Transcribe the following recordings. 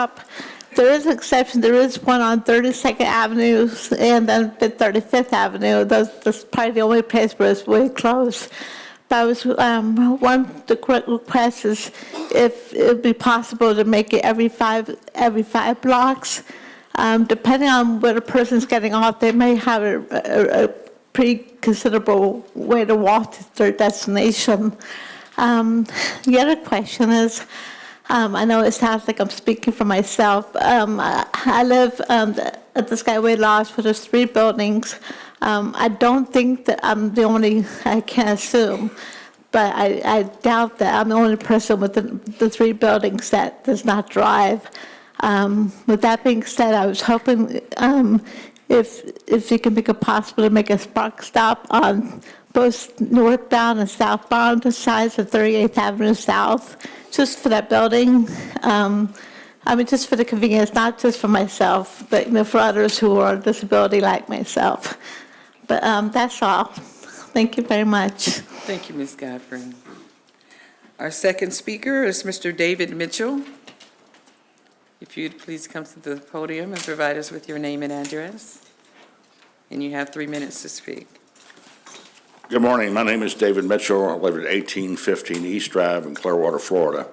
stop. There is an exception. There is one on 32nd Avenue and then 35th Avenue. That's probably the only place where it's really close. But I was, one of the requests is if it would be possible to make it every five blocks. Depending on where the person's getting off, they may have a pretty considerable way to walk to their destination. The other question is, I know it sounds like I'm speaking for myself. I live at the Skyway Lodge, where there's 3 buildings. I don't think that I'm the only, I can't assume, but I doubt that I'm the only person within the 3 buildings that does not drive. With that being said, I was hoping if you can make it possible to make a spark stop on both northbound and southbound sides of 38th Avenue South, just for that building. I mean, just for the convenience, not just for myself, but for others who are disability like myself. But that's all. Thank you very much. Thank you, Ms. Godfrey. Our second speaker is Mr. David Mitchell. If you'd please come to the podium and provide us with your name and address. And you have 3 minutes to speak. Good morning. My name is David Mitchell. I live at 1815 East Drive in Clearwater, Florida.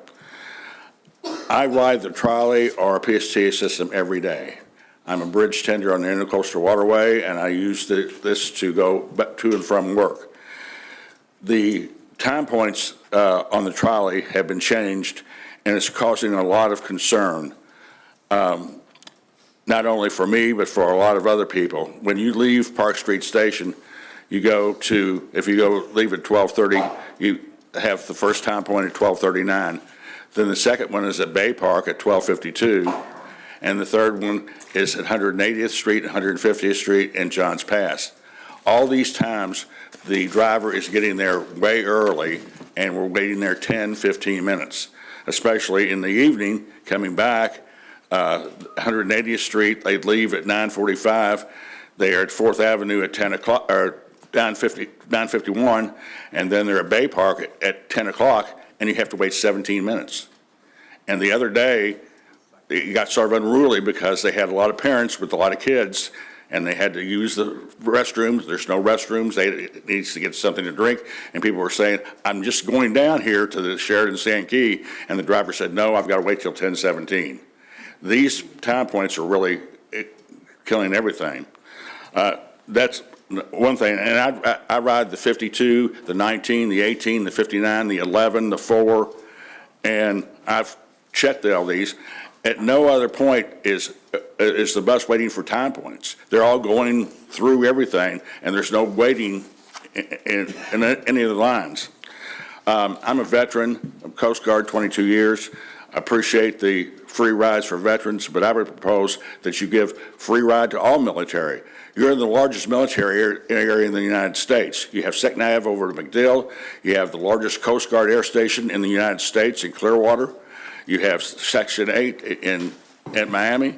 I ride the trolley or PSTA system every day. I'm a bridge tender on the Intercoastal Waterway, and I use this to go to and from work. The time points on the trolley have been changed, and it's causing a lot of concern, not only for me, but for a lot of other people. When you leave Park Street Station, you go to, if you go leave at 12:30, you have the first time point at 12:39. Then the second one is at Bay Park at 12:52. And the third one is at 180th Street, 150th Street, and Johns Pass. All these times, the driver is getting there way early, and we're waiting there 10, 15 minutes, especially in the evening, coming back, 180th Street, they'd leave at 9:45. They are at 4th Avenue at 10 o'clock, or 9:51, and then they're at Bay Park at 10 o'clock, and you have to wait 17 minutes. And the other day, it got sort of unruly because they had a lot of parents with a lot of kids, and they had to use the restrooms. There's no restrooms. They needs to get something to drink, and people were saying, "I'm just going down here to the Sheraton Sankey," and the driver said, "No, I've got to wait till 10:17." These time points are really killing everything. That's one thing, and I ride the 52, the 19, the 18, the 59, the 11, the 4, and I've checked all these. At no other point is the bus waiting for time points. They're all going through everything, and there's no waiting in any of the lines. I'm a veteran of Coast Guard, 22 years. I appreciate the free rides for veterans, but I would propose that you give free ride to all military. You're in the largest military area in the United States. You have Second Ave over to MacDill. You have the largest Coast Guard air station in the United States in Clearwater. You have Section 8 at Miami.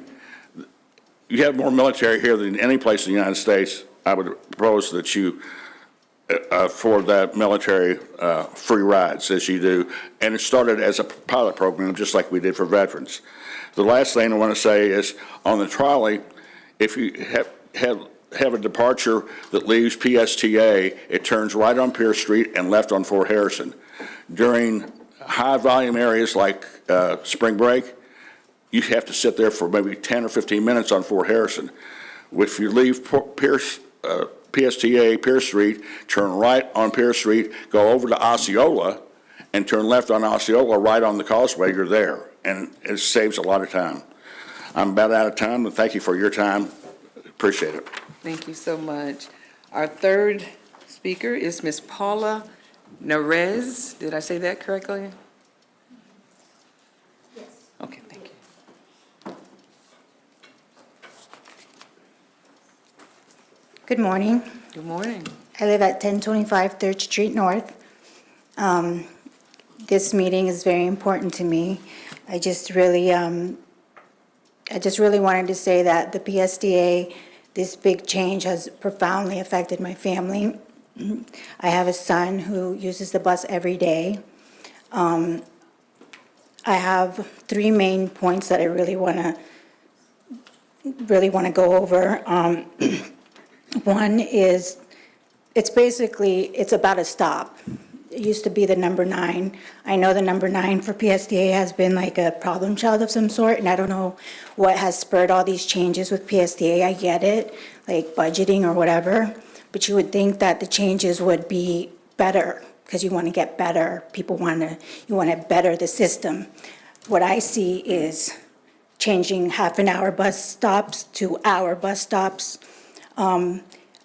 You have more military here than any place in the United States. I would propose that you afford that military free rides as you do. And it started as a pilot program, just like we did for veterans. The last thing I want to say is on the trolley, if you have a departure that leaves PSTA, it turns right on Pierce Street and left on Fort Harrison. During high volume areas like spring break, you have to sit there for maybe 10 or 15 minutes on Fort Harrison. If you leave PSTA, Pierce Street, turn right on Pierce Street, go over to Osceola, and turn left on Osceola, right on the causeway, you're there. And it saves a lot of time. I'm about out of time, and thank you for your time. Appreciate it. Thank you so much. Our third speaker is Ms. Paula Nerez. Did I say that correctly? Yes. Okay, thank you. Good morning. Good morning. I live at 1025 3rd Street North. This meeting is very important to me. I just really wanted to say that the PSDA, this big change has profoundly affected my family. I have a son who uses the bus every day. I have three main points that I really want to go over. One is, it's about a stop. It used to be the number 9. I know the number 9 for PSDA has been like a problem child of some sort, and I don't know what has spurred all these changes with PSDA. I get it, like budgeting or whatever, but you would think that the changes would be better because you want to get better. You want to better the system. What I see is changing half-an-hour bus stops to hour bus stops.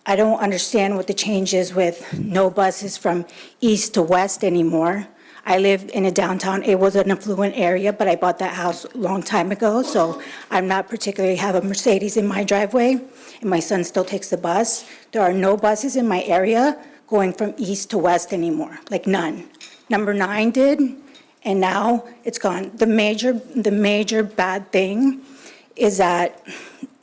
I don't understand what the change is with no buses from east to west anymore. I live in a downtown, it was an affluent area, but I bought that house a long time ago, so I'm not particularly have a Mercedes in my driveway, and my son still takes the bus. There are no buses in my area going from east to west anymore, like none. Number 9 did, and now it's gone. The major bad thing is that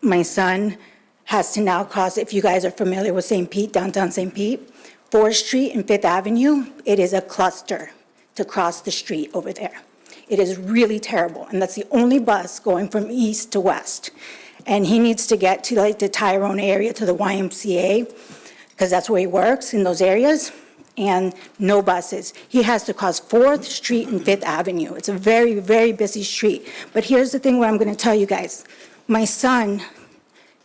my son has to now cross, if you guys are familiar with St. Pete, downtown St. Pete, 4th Street and 5th Avenue, it is a cluster to cross the street over there. It is really terrible, and that's the only bus going from east to west. And he needs to get to like the Tyrone area, to the YMCA, because that's where he works, in those areas, and no buses. He has to cross 4th Street and 5th Avenue. It's a very, very busy street. But here's the thing what I'm going to tell you guys. My son,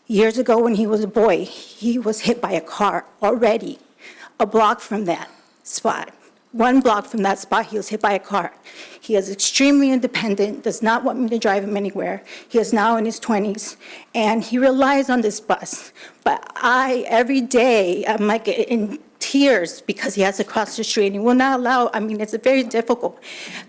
years ago when he was a boy, he was hit by a car already, a block from that spot. 1 block from that spot, he was hit by a car. He is extremely independent, does not want me to drive him anywhere. He is now in his 20s, and he relies on this bus. But every day, I'm like in tears because he has to cross the street, and he will not allow, it's very difficult.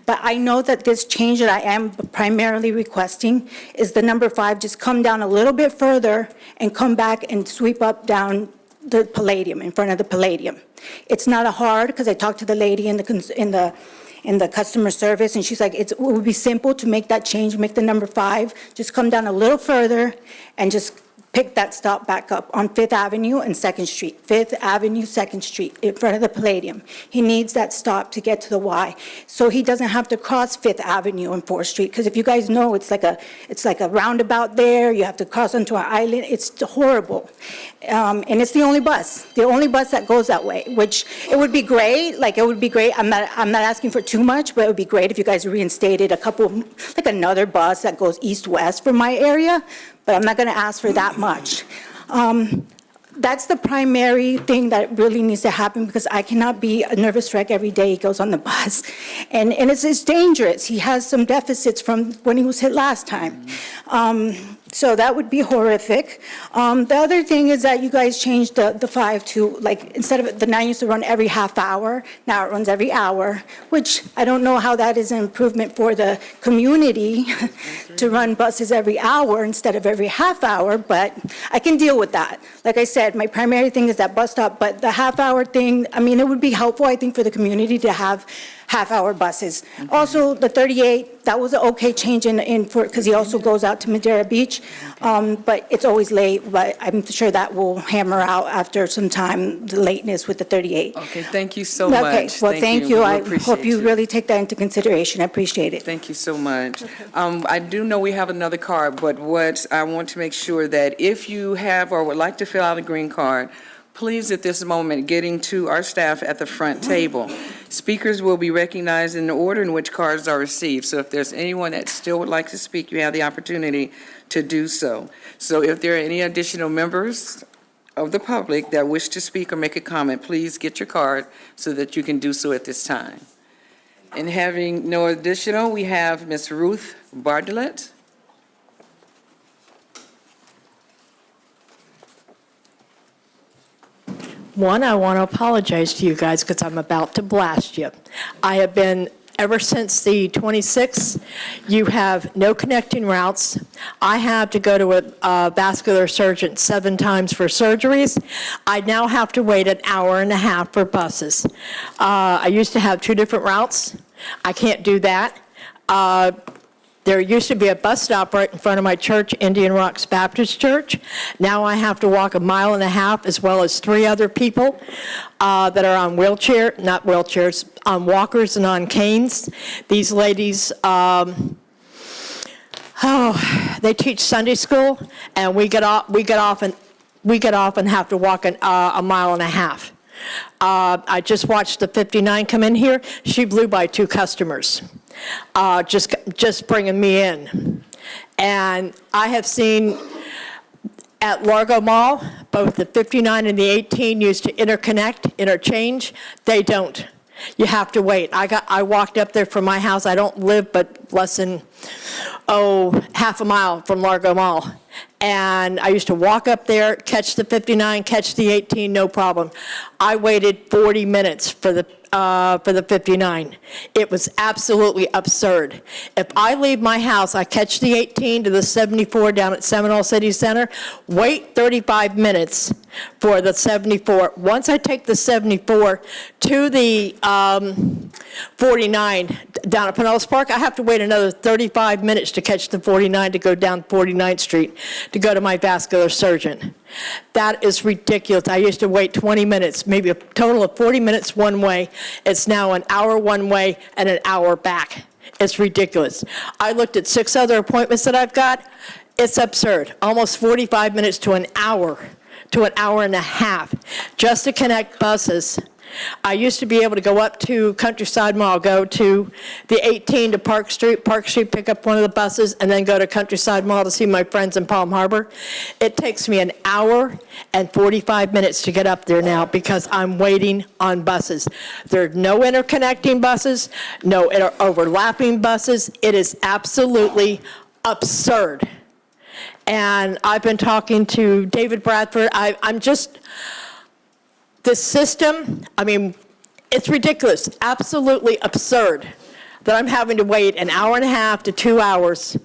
But I know that this change that I am primarily requesting is the number 5, just come down a little bit further and come back and sweep up down the Palladium, in front of the Palladium. It's not hard, because I talked to the lady in the customer service, and she's like, it would be simple to make that change, make the number 5, just come down a little further and just pick that stop back up on 5th Avenue and 2nd Street. 5th Avenue, 2nd Street, in front of the Palladium. He needs that stop to get to the Y, so he doesn't have to cross 5th Avenue and 4th Street, because if you guys know, it's like a roundabout there, you have to cross onto an island, it's horrible. And it's the only bus that goes that way, which it would be great, I'm not asking for too much, but it would be great if you guys reinstated another bus that goes east-west from my area, but I'm not going to ask for that much. That's the primary thing that really needs to happen, because I cannot be a nervous wreck every day he goes on the bus. And it's dangerous. He has some deficits from when he was hit last time. So that would be horrific. The other thing is that you guys changed the 5 to, instead of the 9 used to run every half hour, now it runs every hour, which I don't know how that is an improvement for the community to run buses every hour instead of every half hour, but I can deal with that. Like I said, my primary thing is that bus stop, but the half hour thing, it would be helpful, I think, for the community to have half-hour buses. Also, the 38, that was an okay change because he also goes out to Madeira Beach, but it's always late, but I'm sure that will hammer out after some time, the lateness with the 38. Okay, thank you so much. Okay, well, thank you. We I appreciate hope you really take that into consideration. I appreciate it. Thank you so much. I do know we have another card, but what I want to make sure that if you have or would like to fill out a green card, please, at this moment, getting to our staff at the front table. Speakers will be recognized in the order in which cards are received. So if there's anyone that still would like to speak, you have the opportunity to do so. So if there are any additional members of the public that wish to speak or make a comment, please get your card so that you can do so at this time. And having no additional, we have Ms. Ruth Bartlett. One, I want to apologize to you guys because I'm about to blast you. I have been, ever since the 26th, you have no connecting routes. I have to go to a vascular surgeon 7 times for surgeries. I now have to wait an hour and a half for buses. I used to have 2 different routes. I can't do that. There used to be a bus stop right in front of my church, Indian Rocks Baptist Church. Now I have to walk 1.5 miles, as well as 3 other people that are on not wheelchairs, on walkers and on canes. These ladies, they teach Sunday school, and we get off and have to walk a mile and a half. I just watched the 59 come in here. She blew by 2 customers, just bringing me in. And I have seen at Largo Mall, both the 59 and the 18 used to interchange. They don't. You have to wait. I walked up there from my house. I don't live but less than, half a mile from Largo Mall. And I used to walk up there, catch the 59, catch the 18, no problem. I waited 40 minutes for the 59. It was absolutely absurd. If I leave my house, I catch the 18 to the 74 down at Seminole City Center, wait 35 minutes for the 74. Once I take the 74 to the 49 down at Pinellas Park, I have to wait another 35 minutes to catch the 49 to go down 49th Street to go to my vascular surgeon. That is ridiculous. I used to wait 20 minutes, maybe a total of 40 minutes one way. It's now an hour one way and an hour back. It's ridiculous. I looked at 6 other appointments that I've got. It's absurd. Almost 45 minutes to an hour and a half just to connect buses. I used to be able to go up to Countryside Mall, go to the 18 to Park Street, pick up one of the buses, and then go to Countryside Mall to see my friends in Palm Harbor. It takes me an hour and 45 minutes to get up there now because I'm waiting on buses. There are no interconnecting buses, no overlapping buses. It is absolutely absurd. And I've been talking to David Bradford. This system, it's ridiculous, absolutely absurd that I'm having to wait an hour and a half to 2 hours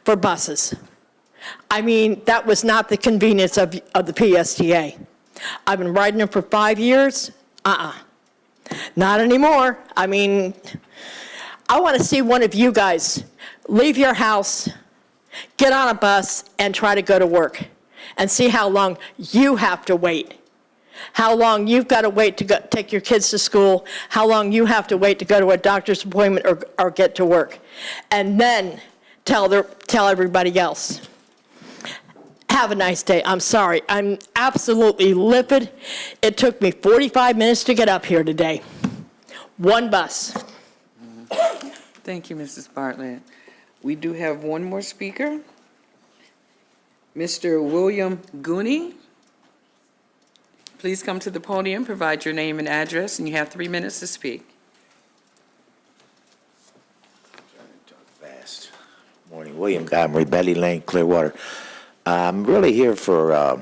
for buses. That was not the convenience of the PSTA. I've been riding them for 5 years. Not anymore. I want to see one of you guys leave your house, get on a bus, and try to go to work, and see how long you have to wait. How long you've got to wait to take your kids to school, how long you have to wait to go to a doctor's appointment or get to work, and then tell everybody else. Have a nice day. I'm sorry. I'm absolutely livid. It took me 45 minutes to get up here today. One bus. Thank you, Mrs. Bartlett. We do have one more speaker. Mr. William Gooney. Please come to the podium, provide your name and address, and you have 3 minutes to speak. Fast. Morning, William Montgomery, Betty Lane, Clearwater. I'm really here for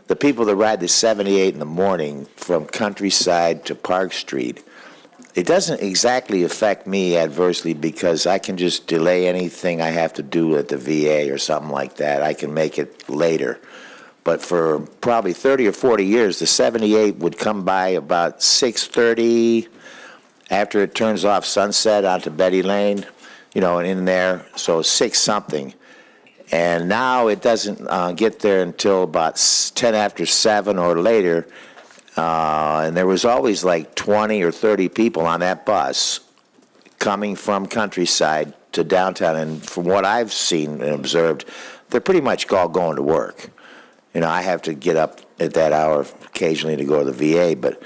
the people that ride the 78 in the morning from Countryside to Park Street. It doesn't exactly affect me adversely because I can just delay anything I have to do at the VA or something like that. I can make it later. But for probably 30 or 40 years, the 78 would come by about 6:30 after it turns off Sunset onto Betty Lane, and in there, so 6-something. And now it doesn't get there until about 10 after 7 or later. And there was always like 20 or 30 people on that bus coming from Countryside to downtown. And from what I've seen and observed, they're pretty much all going to work. I have to get up at that hour occasionally to go to the VA, but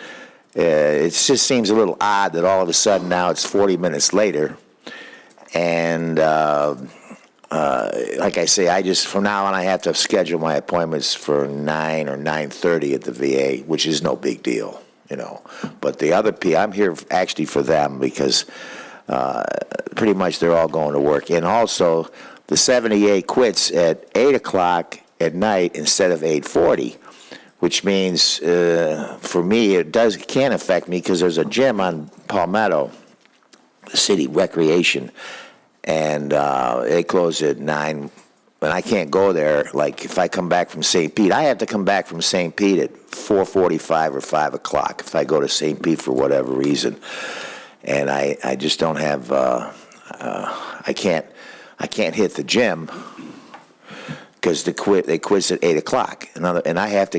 it just seems a little odd that all of a sudden now it's 40 minutes later. And like I say, from now on I have to schedule my appointments for 9 or 9:30 at the VA, which is no big deal, But the other people, I'm here actually for them because pretty much they're all going to work. And also, the 78 quits at 8 o'clock at night instead of 8:40, which means for me it can affect me because there's a gym on Palmetto City Recreation, and they close at 9, and I can't go there. Like if I come back from St. Pete, I have to come back from St. Pete at 4:45 or 5 o'clock if I go to St. Pete for whatever reason, and I just don't have I can't hit the gym. Because they quit at 8 o'clock, and I have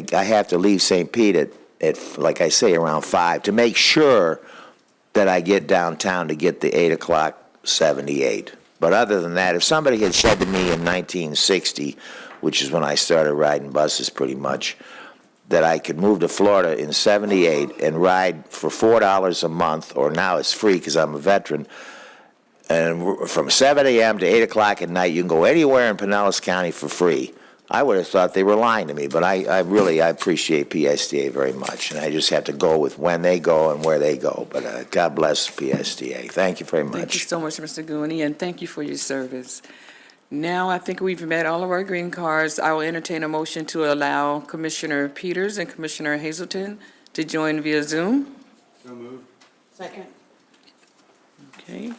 to leave St. Pete at like I say around 5 to make sure that I get downtown to get the 8 o'clock 78. But other than that, if somebody had said to me in 1960, which is when I started riding buses pretty much, that I could move to Florida in 78 and ride for $4 a month, or now it's free because I'm a veteran, and from 7 a.m. to 8 o'clock at night, you can go anywhere in Pinellas County for free, I would have thought they were lying to me. But I really appreciate PSTA very much, and I just have to go with when they go and where they go. But God bless PSTA. Thank you very much. Thank you so much, Mr. Gooney, and thank you for your service. Now, I think we've met all of our green cards. I will entertain a motion to allow Commissioner Peters and Commissioner Hazelton to join via Zoom. So moved. Second. Okay.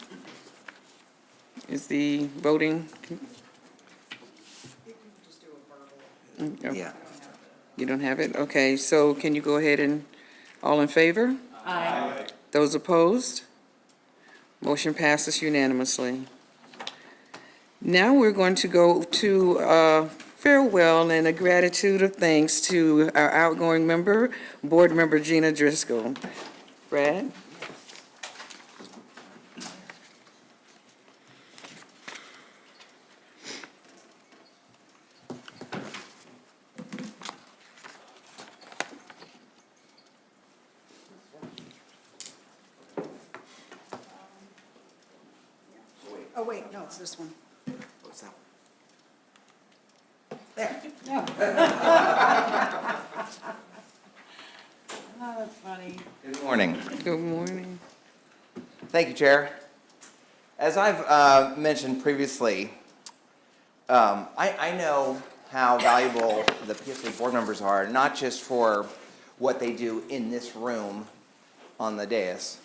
Is the voting? Yeah. You don't have it? Okay, so can you go ahead and, all in favor? Aye. Those opposed? Motion passes unanimously. Now we're going to go to farewell and a gratitude of thanks to our outgoing member, Board Member Gina Driscoll. Brad? Oh, wait, no, it's this one. What's that? There. Oh, that's funny. Good morning. Good morning. Thank you, Chair. As I've mentioned previously, I know how valuable the PSTA board members are, not just for what they do in this room on the dais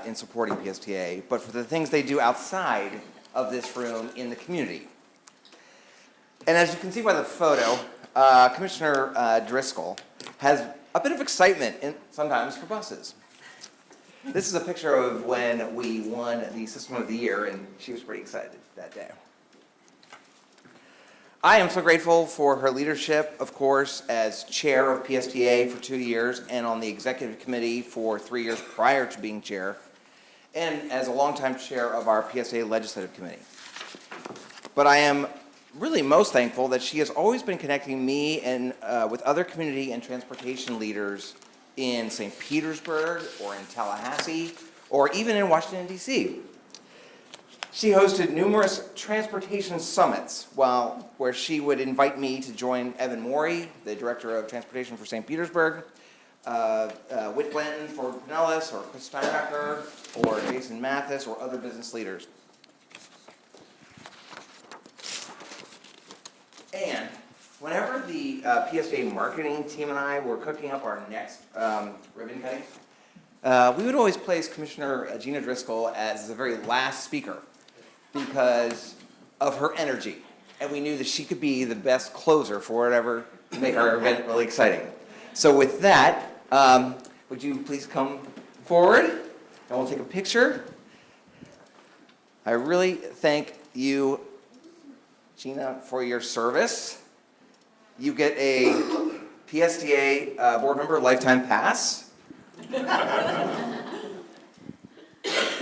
in supporting PSTA, but for the things they do outside of this room in the community. And as you can see by the photo, Commissioner Driscoll has a bit of excitement sometimes for buses. This is a picture of when we won the System of the Year, and she was pretty excited that day. I am so grateful for her leadership, of course, as chair of PSTA for 2 years and on the executive committee for 3 years prior to being chair, and as a longtime chair of our PSTA legislative committee. But I am really most thankful that she has always been connecting me and with other community and transportation leaders in St. Petersburg or in Tallahassee or even in Washington, D.C. She hosted numerous transportation summits where she would invite me to join Evan Morey, the Director of Transportation for St. Petersburg, Whit Blanton for Pinellas, or Chris Steinbacher, or Jason Mathis, or other business leaders. And whenever the PSTA marketing team and I were cooking up our next ribbon cutting, we would always place Commissioner Gina Driscoll as the very last speaker because of her energy. And we knew that she could be the best closer for whatever to make our event really exciting. So with that, would you please come forward and we'll take a picture. I really thank you, Gina, for your service. You get a PSTA board member lifetime pass.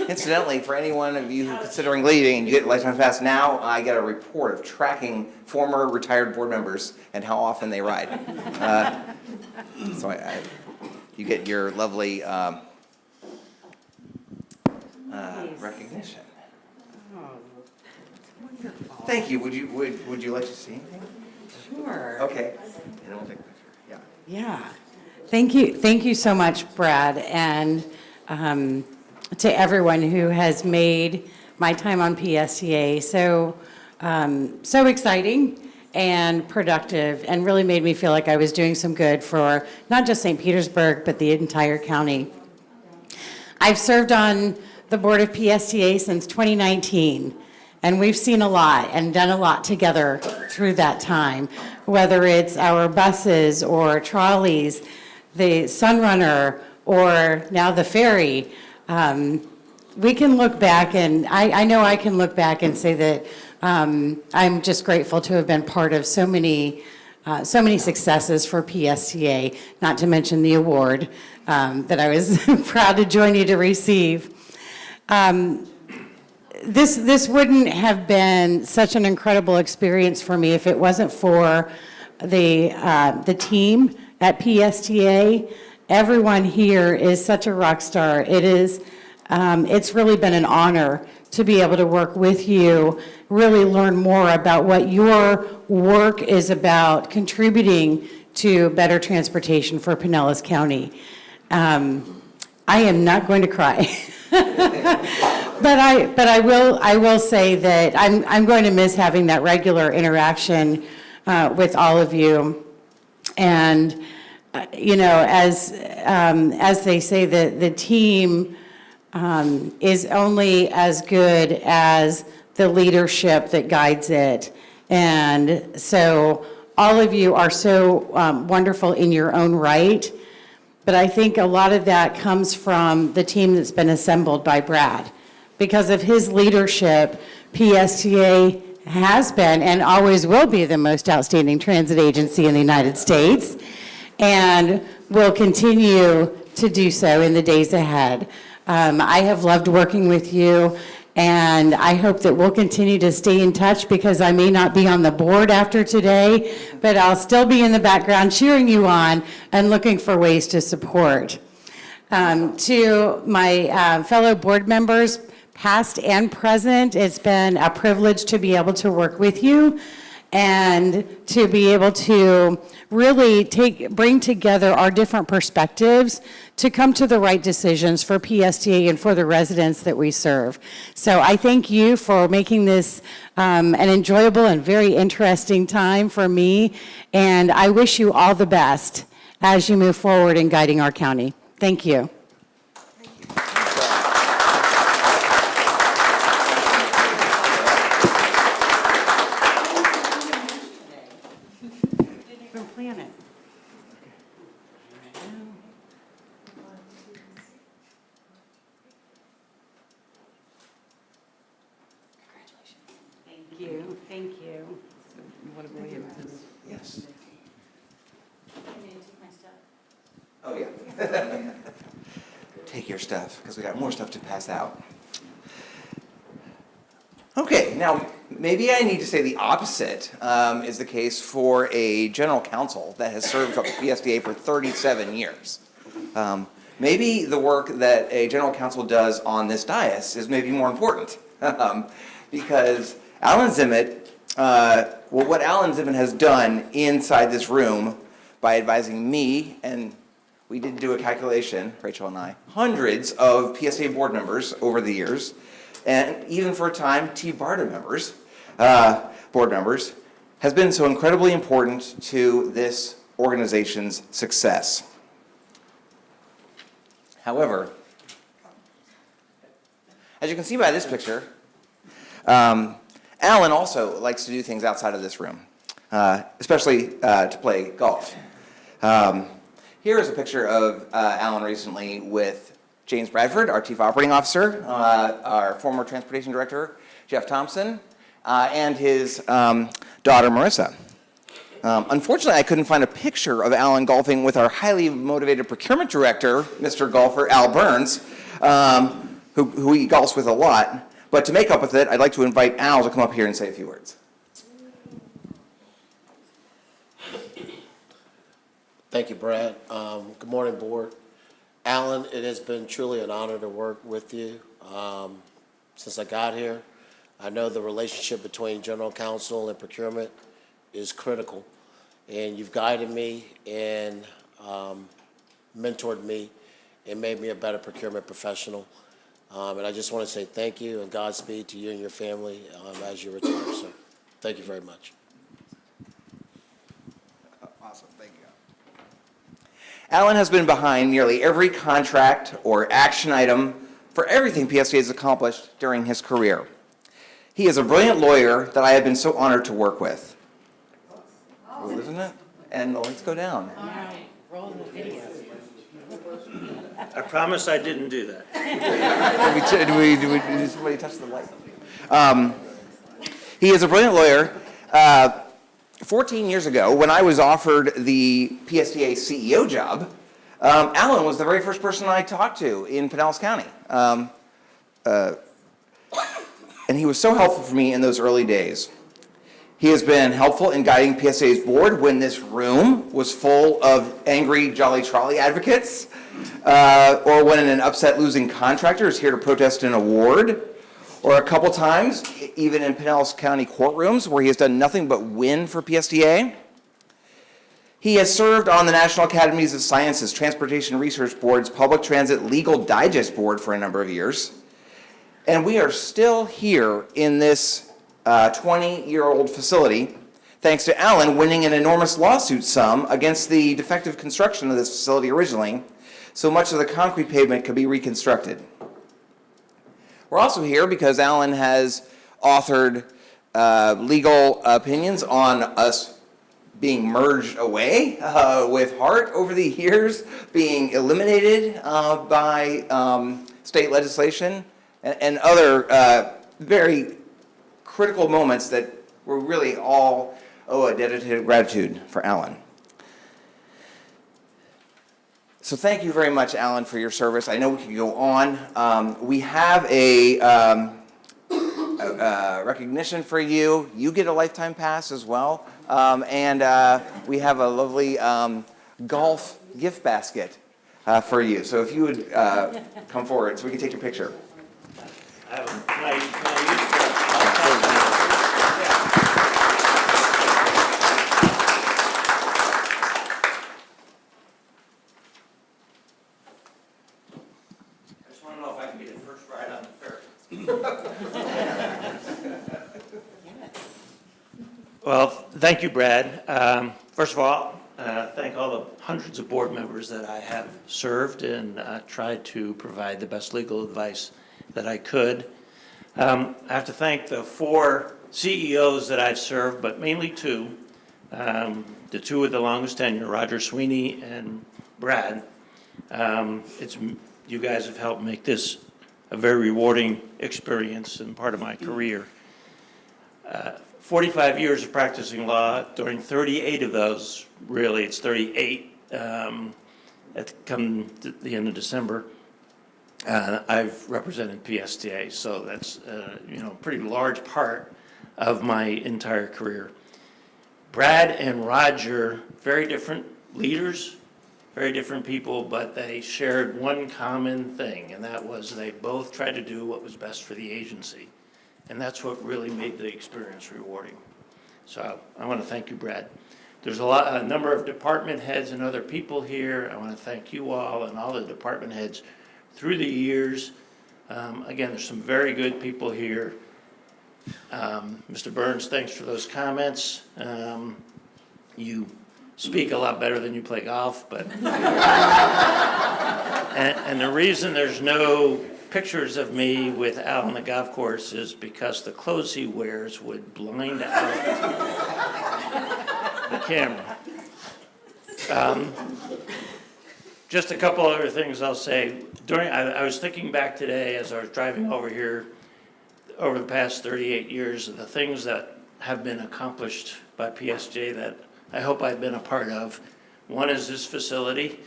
Incidentally, for any one of you who are considering leaving and you get a lifetime pass, now I get a report of tracking former retired board members and how often they ride. So you get your lovely recognition. Thank you. Would you like to see anything? Sure. Okay. And then we'll take a picture. Yeah. Yeah. Thank you so much, Brad, and to everyone who has made my time on PSTA so exciting and productive, and really made me feel like I was doing some good for not just St. Petersburg, but the entire county. I've served on the board of PSTA since 2019. And we've seen a lot and done a lot together through that time, whether it's our buses or trolleys, the Sunrunner, or now the ferry. We can look back, and I know I can look back and say that I'm just grateful to have been part of so many so many successes for PSTA, not to mention the award that I was proud to join you to receive. This wouldn't have been such an incredible experience for me if it wasn't for the team at PSTA. Everyone here is such a rock star. It's really been an honor to be able to work with you, really learn more about what your work is about, contributing to better transportation for Pinellas County. I am not going to cry. But I will say that I'm going to miss having that regular interaction with all of you. And you know, as they say, the team is only as good as the leadership that guides it. And so all of you are so wonderful in your own right. But I think a lot of that comes from the team that's been assembled by Brad. Because of his leadership, PSTA has been and always will be the most outstanding transit agency in the United States, and will continue to do so in the days ahead. I have loved working with you, and I hope that we'll continue to stay in touch, because I may not be on the board after today, but I'll still be in the background cheering you on and looking for ways to support. To my fellow board members, past and present, it's been a privilege to be able to work with you and to be able to really bring together our different perspectives to come to the right decisions for PSTA and for the residents that we serve. So I thank you for making this an enjoyable and very interesting time for me, and I wish you all the best as you move forward in guiding our county. Thank you. Thank you. Yes. Oh, yeah. Take your stuff, because we got more stuff to pass out. Okay, now, maybe I need to say the opposite is the case for a general counsel that has served up PSTA for 37 years. Maybe the work that a general counsel does on this dais is maybe more important. Because Alan Zimmett, what Alan Zimmett has done inside this room by advising me, and we did do a calculation, Rachel and I, hundreds of PSA board members over the years, and even for a time, T-BARDA members, board members, has been so incredibly important to this organization's success. However, as you can see by this picture, Alan also likes to do things outside of this room, especially to play golf. Here is a picture of Alan recently with James Bradford, our Chief Operating Officer, our former Transportation Director, Jeff Thompson, and his daughter, Marissa. Unfortunately, I couldn't find a picture of Alan golfing with our highly motivated Procurement Director, Mr. Golfer Al Burns, who he golfs with a lot. But to make up with it, I'd like to invite Al to come up here and say a few words. Thank you, Brad. Good morning, Board. Alan, it has been truly an honor to work with you since I got here. I know the relationship between General Counsel and Procurement is critical, and you've guided me and mentored me and made me a better procurement professional. And I just want to say thank you and Godspeed to you and your family as you retire. So thank you very much. Awesome, thank you. Alan has been behind nearly every contract or action item for everything PSTA has accomplished during his career. He is a brilliant lawyer that I have been so honored to work with. Oh, isn't it? And the lights go down. All right, roll the video. I promise I didn't do that. Did somebody touch the light? He is a brilliant lawyer 14 years ago, when I was offered the PSDA CEO job, Alan was the very first person I talked to in Pinellas County. And he was so helpful for me in those early days. He has been helpful in guiding PSDA's board when this room was full of angry Jolly Trolley advocates, or when an upset losing contractor is here to protest an award, or a couple times, even in Pinellas County courtrooms, where he has done nothing but win for PSDA. He has served on the National Academies of Sciences, Transportation Research Board's Public Transit Legal Digest Board for a number of years. And we are still here in this 20-year-old facility, thanks to Alan winning an enormous lawsuit sum against the defective construction of this facility originally, so much of the concrete pavement could be reconstructed. We're also here because Alan has authored legal opinions on us being merged away with Hart over the years, being eliminated by state legislation, and other very critical moments that we really all owe a debt of gratitude for Alan. So thank you very much, Alan, for your service. I know we can go on. We have a recognition for you. You get a lifetime pass as well. And we have a lovely golf gift basket for you. So if you would come forward so we can take your picture. Can I use the- I just want to know if I can be the first ride on the ferry. Well, thank you, Brad. First of all, thank all the hundreds of board members that I have served and tried to provide the best legal advice that I could. I have to thank the 4 CEOs that I've served, but mainly 2. The 2 with the longest tenure, Roger Sweeney and Brad. You guys have helped make this a very rewarding experience and part of my career. 45 years of practicing law, during 38 of those, really, it's 38, come the end of December, I've represented PSTA, so that's a pretty large part of my entire career. Brad and Roger, very different leaders, very different people, but they shared one common thing, and that was they both tried to do what was best for the agency. And that's what really made the experience rewarding. So I want to thank you, Brad. There's a number of department heads and other people here. I want to thank you all and all the department heads through the years. Again, there's some very good people here. Mr. Burns, thanks for those comments. You speak a lot better than you play golf, but and the reason there's no pictures of me with Al on the golf course is because the clothes he wears would blind out the camera. Just a couple other things I'll say. I was thinking back today as I was driving over here over the past 38 years of the things that have been accomplished by PSJ that I hope I've been a part of. One is this facility.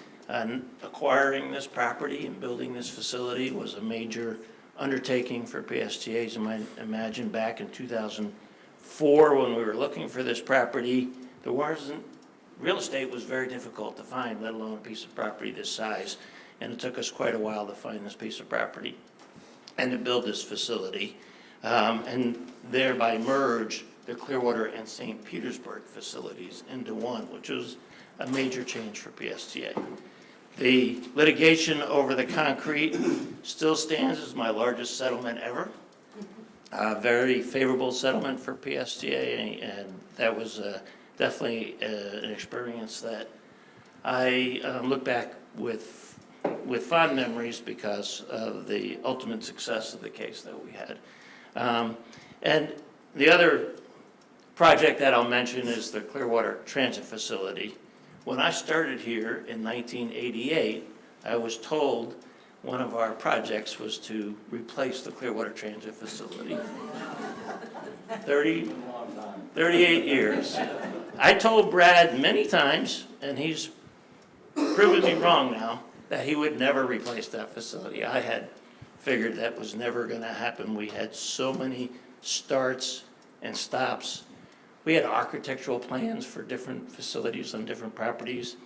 Acquiring this property and building this facility was a major undertaking for PSTA. As you might imagine, back in 2004, when we were looking for this property, real estate was very difficult to find, let alone a piece of property this size. And it took us quite a while to find this piece of property and to build this facility, and thereby merge the Clearwater and St. Petersburg facilities into one, which was a major change for PSTA. The litigation over the concrete still stands as my largest settlement ever. A very favorable settlement for PSTA, and that was definitely an experience that I look back with fond memories because of the ultimate success of the case that we had. And the other project that I'll mention is the Clearwater Transit Facility. When I started here in 1988, I was told one of our projects was to replace the Clearwater Transit Facility. 38 years. I told Brad many times, and he's proven me wrong now, that he would never replace that facility. I had figured that was never gonna happen. We had so many starts and stops. We had architectural plans for different facilities on different properties.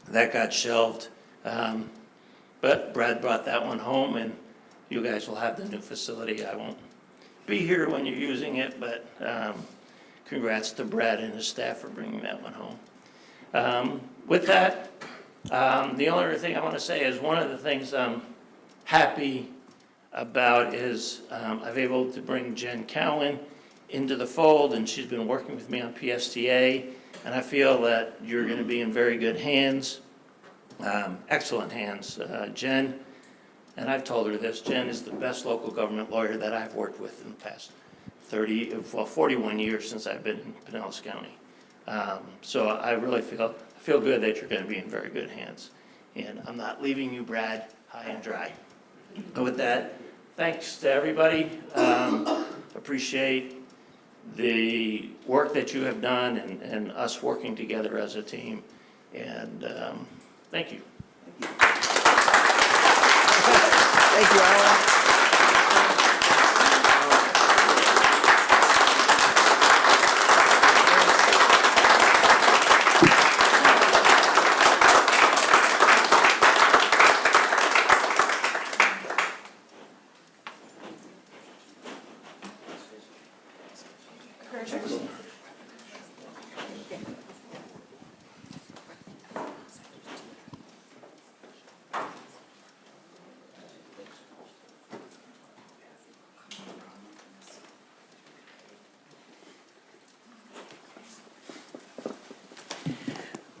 That got shelved. But Brad brought that one home, and you guys will have the new facility. I won't be here when you're using it, but congrats to Brad and his staff for bringing that one home. With that, the only other thing I want to say is one of the things I'm happy about is I've able to bring Jen Cowan into the fold, and she's been working with me on PSTA, and I feel that you're going to be in very good hands, excellent hands. Jen, and I've told her this, Jen is the best local government lawyer that I've worked with in the past 41 years since I've been in Pinellas County. So I really feel good that you're going to be in very good hands. And I'm not leaving you, Brad, high and dry. And with that, thanks to everybody. Appreciate the work that you have done and us working together as a team. And thank you. Thank you, Alan.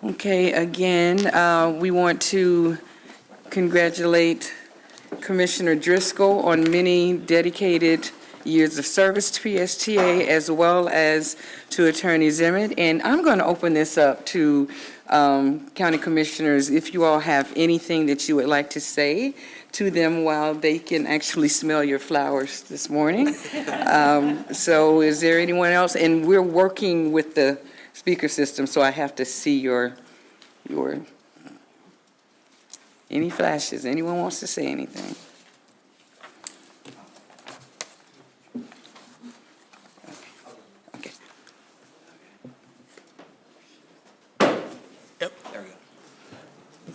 Okay, again, we want to congratulate Commissioner Driscoll on many dedicated years of service to PSTA, as well as to Attorney Zimmett. And I'm going to open this up to county commissioners, if you all have anything that you would like to say to them while they can actually smell your flowers this morning. So is there anyone else? And we're working with the speaker system, so I have to see your any flashes. Anyone wants to say anything? Okay.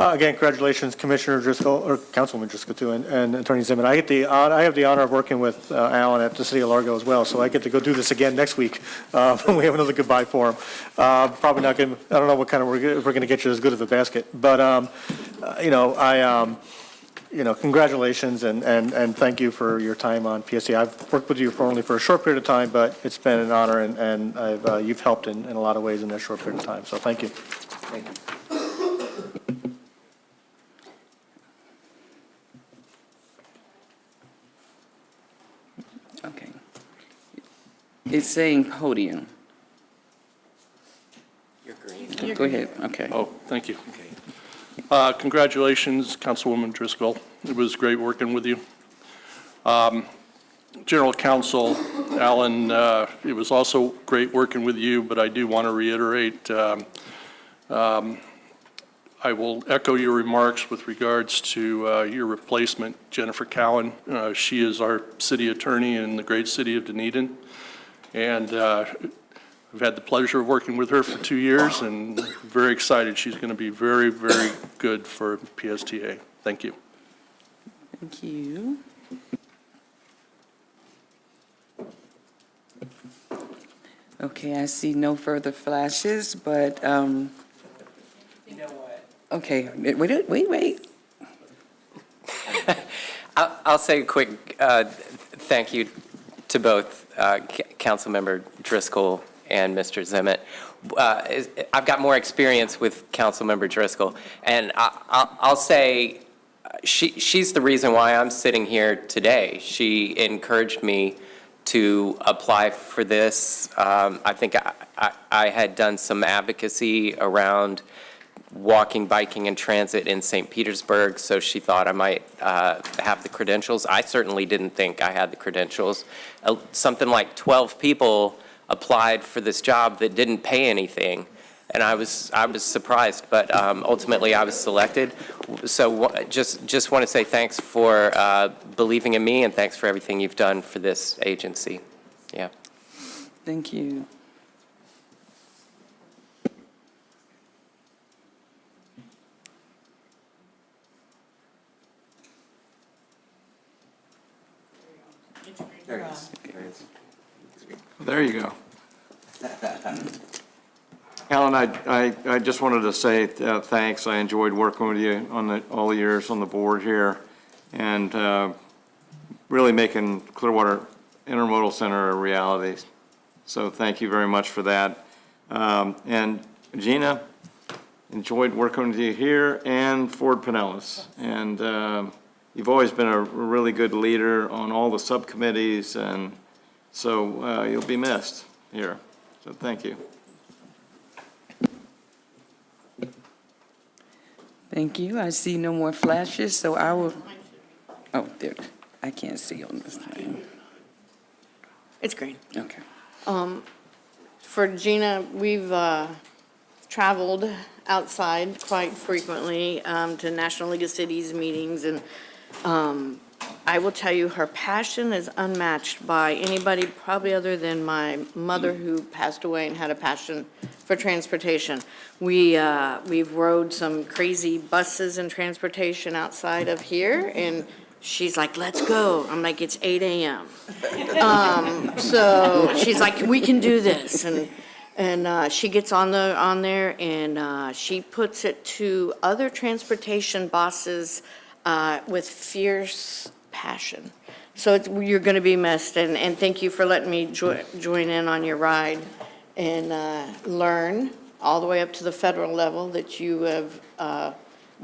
Again, congratulations, Commissioner Driscoll, or Councilman Driscoll too, and Attorney Zimmett. I have the honor of working with Alan at the City of Largo as well, so I get to go do this again next week when we have another goodbye for him. Probably not going to, I don't know what kind of, if we're going to get you as good of a basket, but, congratulations and thank you for your time on PSTA. I've worked with you only for a short period of time, but it's been an honor, and you've helped in a lot of ways in that short period of time, so thank you. Thank you. Okay. It's saying podium. You're green. Go ahead, okay. Oh, thank you. Congratulations, Councilwoman Driscoll. It was great working with you. General Counsel Alan, it was also great working with you, but I do want to reiterate, I will echo your remarks with regards to your replacement, Jennifer Cowan. She is our city attorney in the great city of Dunedin, and I've had the pleasure of working with her for 2 years, and very excited. She's going to be very, very good for PSTA. Thank you. Thank you. Okay, I see no further flashes, but, You know what? okay, wait. I'll say a quick thank you to both Councilmember Driscoll and Mr. Zimmett. I've got more experience with Councilmember Driscoll, and I'll say she's the reason why I'm sitting here today. She encouraged me to apply for this. I think I had done some advocacy around walking, biking, and transit in St. Petersburg, so she thought I might have the credentials. I certainly didn't think I had the credentials. Something like 12 people applied for this job that didn't pay anything. And I was surprised, but ultimately I was selected. So just want to say thanks for believing in me, and thanks for everything you've done for this agency. Yeah. Thank you. There you go. Alan, I just wanted to say thanks. I enjoyed working with you on all the years on the board here, and really making Clearwater Intermodal Center a reality. So thank you very much for that. And Gina, enjoyed working with you here, and Ford Pinellas. And you've always been a really good leader on all the subcommittees, and so you'll be missed here. So thank you. Thank you. I see no more flashes, so I will, oh, there, I can't see on this thing. It's green. Okay. For Gina, we've traveled outside quite frequently to National League of Cities meetings, and I will tell you, her passion is unmatched by anybody probably other than my mother, who passed away and had a passion for transportation. We've rode some crazy buses and transportation outside of here, and she's like, let's go. I'm like, it's 8 a.m. So she's like, we can do this. And she gets on there, and she puts it to other transportation bosses with fierce passion. So you're going to be missed, and thank you for letting me join in on your ride and learn all the way up to the federal level that you have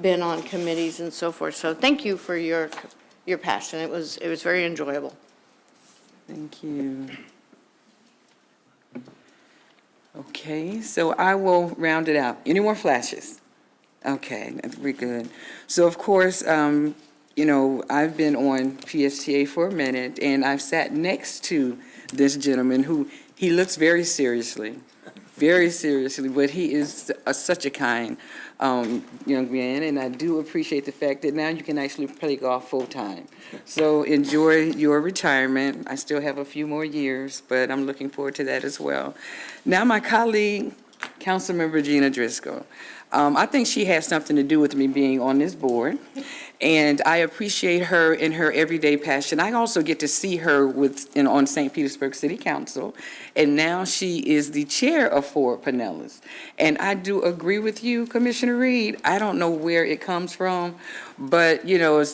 been on committees and so forth. So thank you for your passion. It was very enjoyable. Thank you. Okay, so I will round it out. Any more flashes? Okay, we're good. So of course, you know, I've been on PSTA for a minute, and I've sat next to this gentleman who, he looks very seriously, but he is such a kind young man, and I do appreciate the fact that now you can actually play golf full-time. So enjoy your retirement. I still have a few more years, but I'm looking forward to that as well. Now, my colleague, Councilmember Gina Driscoll. I think she has something to do with me being on this board, and I appreciate her in her everyday passion. I also get to see her on St. Petersburg City Council, and now she is the chair of Ford Pinellas. And I do agree with you, Commissioner Reed. I don't know where it comes from, but, you know,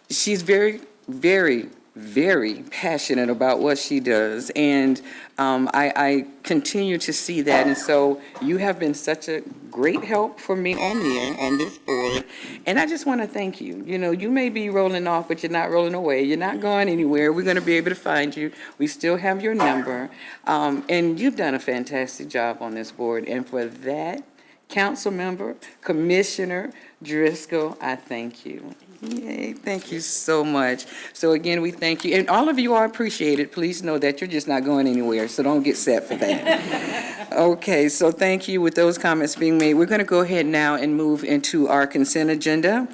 she's very, very, very passionate about what she does, and I continue to see that. And so you have been such a great help for me on this board, and I just want to thank you. You know, you may be rolling off, but you're not rolling away. You're not going anywhere. We're going to be able to find you. We still have your number, and you've done a fantastic job on this board, and for that, Council Member, Commissioner Driscoll, I thank you. Yay, thank you so much. So again, we thank you, and all of you are appreciated. Please know that you're just not going anywhere, so don't get set for that. Okay, so thank you. With those comments being made, we're going to go ahead now and move into our consent agenda.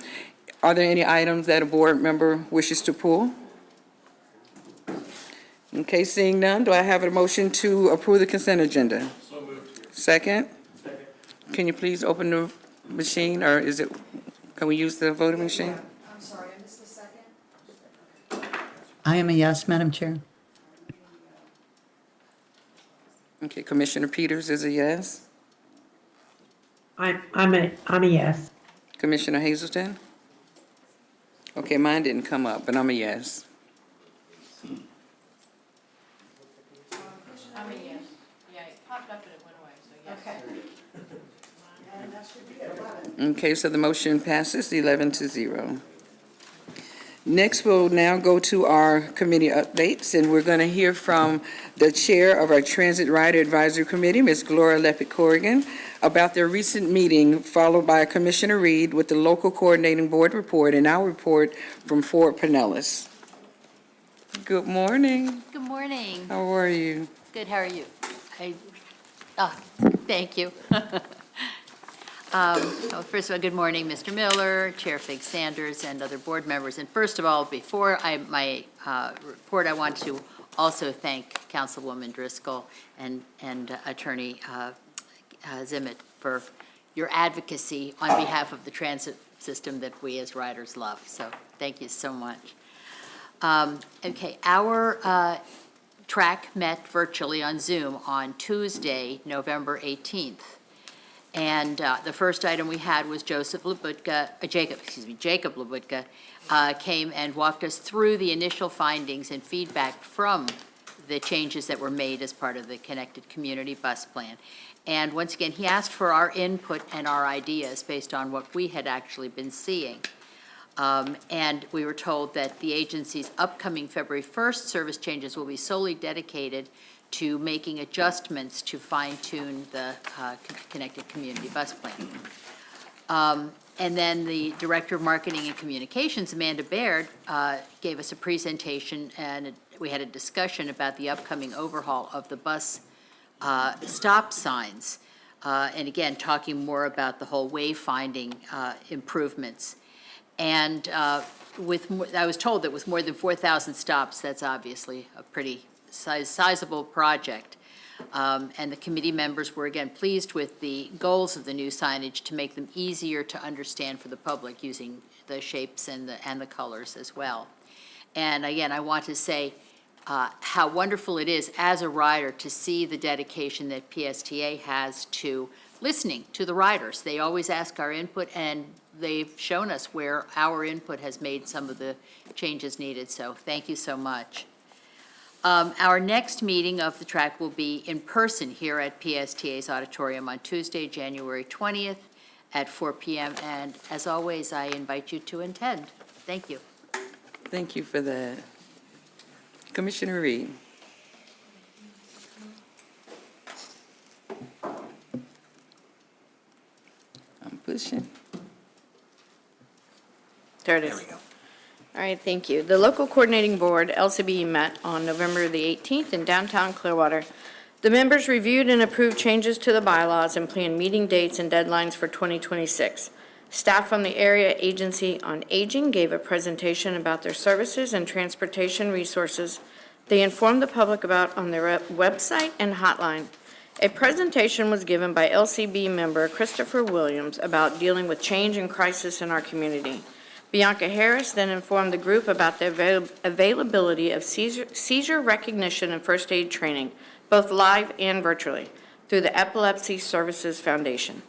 Are there any items that a board member wishes to pull? Okay, seeing none, do I have a motion to approve the consent agenda? So moved. Second? Second. Can you please open the machine, or can we use the voting machine? I'm sorry, I missed the second. I am a yes, Madam Chair. Okay, Commissioner Peters is a yes. I'm a yes. Commissioner Hazelton? Okay, mine didn't come up, but I'm a yes. I'm a yes. Yeah, it popped up and it went away, so yes. Okay. Okay, so the motion passes 11-0. Next, we'll now go to our committee updates, and we're going to hear from the chair of our Transit Rider Advisory Committee, Ms. Gloria Leppick-Corrigan, about their recent meeting, followed by Commissioner Reed with the local coordinating board report and our report from Ford Pinellas. Good morning. Good morning. How are you? Good, how are you? Thank you. Well, first of all, good morning, Mr. Miller, Chair Fig Sanders, and other board members. And first of all, before my report, I want to also thank Councilwoman Driscoll and Attorney Zimmett for your advocacy on behalf of the transit system that we as riders love. So thank you so much. Okay, our track met virtually on Zoom on Tuesday, November 18th. And the first item we had was Jacob Labutka came and walked us through the initial findings and feedback from the changes that were made as part of the Connected Community Bus Plan. And once again, he asked for our input and our ideas based on what we had actually been seeing. And we were told that the agency's upcoming February 1st service changes will be solely dedicated to making adjustments to fine-tune the Connected Community Bus Plan. And then the Director of Marketing and Communications, Amanda Baird, gave us a presentation, and we had a discussion about the upcoming overhaul of the bus stop signs. And again, talking more about the whole wayfinding improvements. And I was told that with more than 4,000 stops, that's obviously a pretty sizable project. And the committee members were again pleased with the goals of the new signage to make them easier to understand for the public using the shapes and the colors as well. And again, I want to say how wonderful it is as a rider to see the dedication that PSTA has to listening to the riders. They always ask our input, and they've shown us where our input has made some of the changes needed. So thank you so much. Our next meeting of the track will be in person here at PSTA's auditorium on Tuesday, January 20th at 4 p.m. And as always, I invite you to attend. Thank you. Thank you for that. Commissioner Reed. I'm pushing. There it is. There we go. All right, thank you. The local coordinating board, LCB, met on November the 18th in downtown Clearwater. The members reviewed and approved changes to the bylaws and planned meeting dates and deadlines for 2026. Staff from the Area Agency on Aging gave a presentation about their services and transportation resources they informed the public about on their website and hotline. A presentation was given by LCB member Christopher Williams about dealing with change and crisis in our community. Bianca Harris then informed the group about the availability of seizure recognition and first aid training, both live and virtually, through the Epilepsy Services Foundation.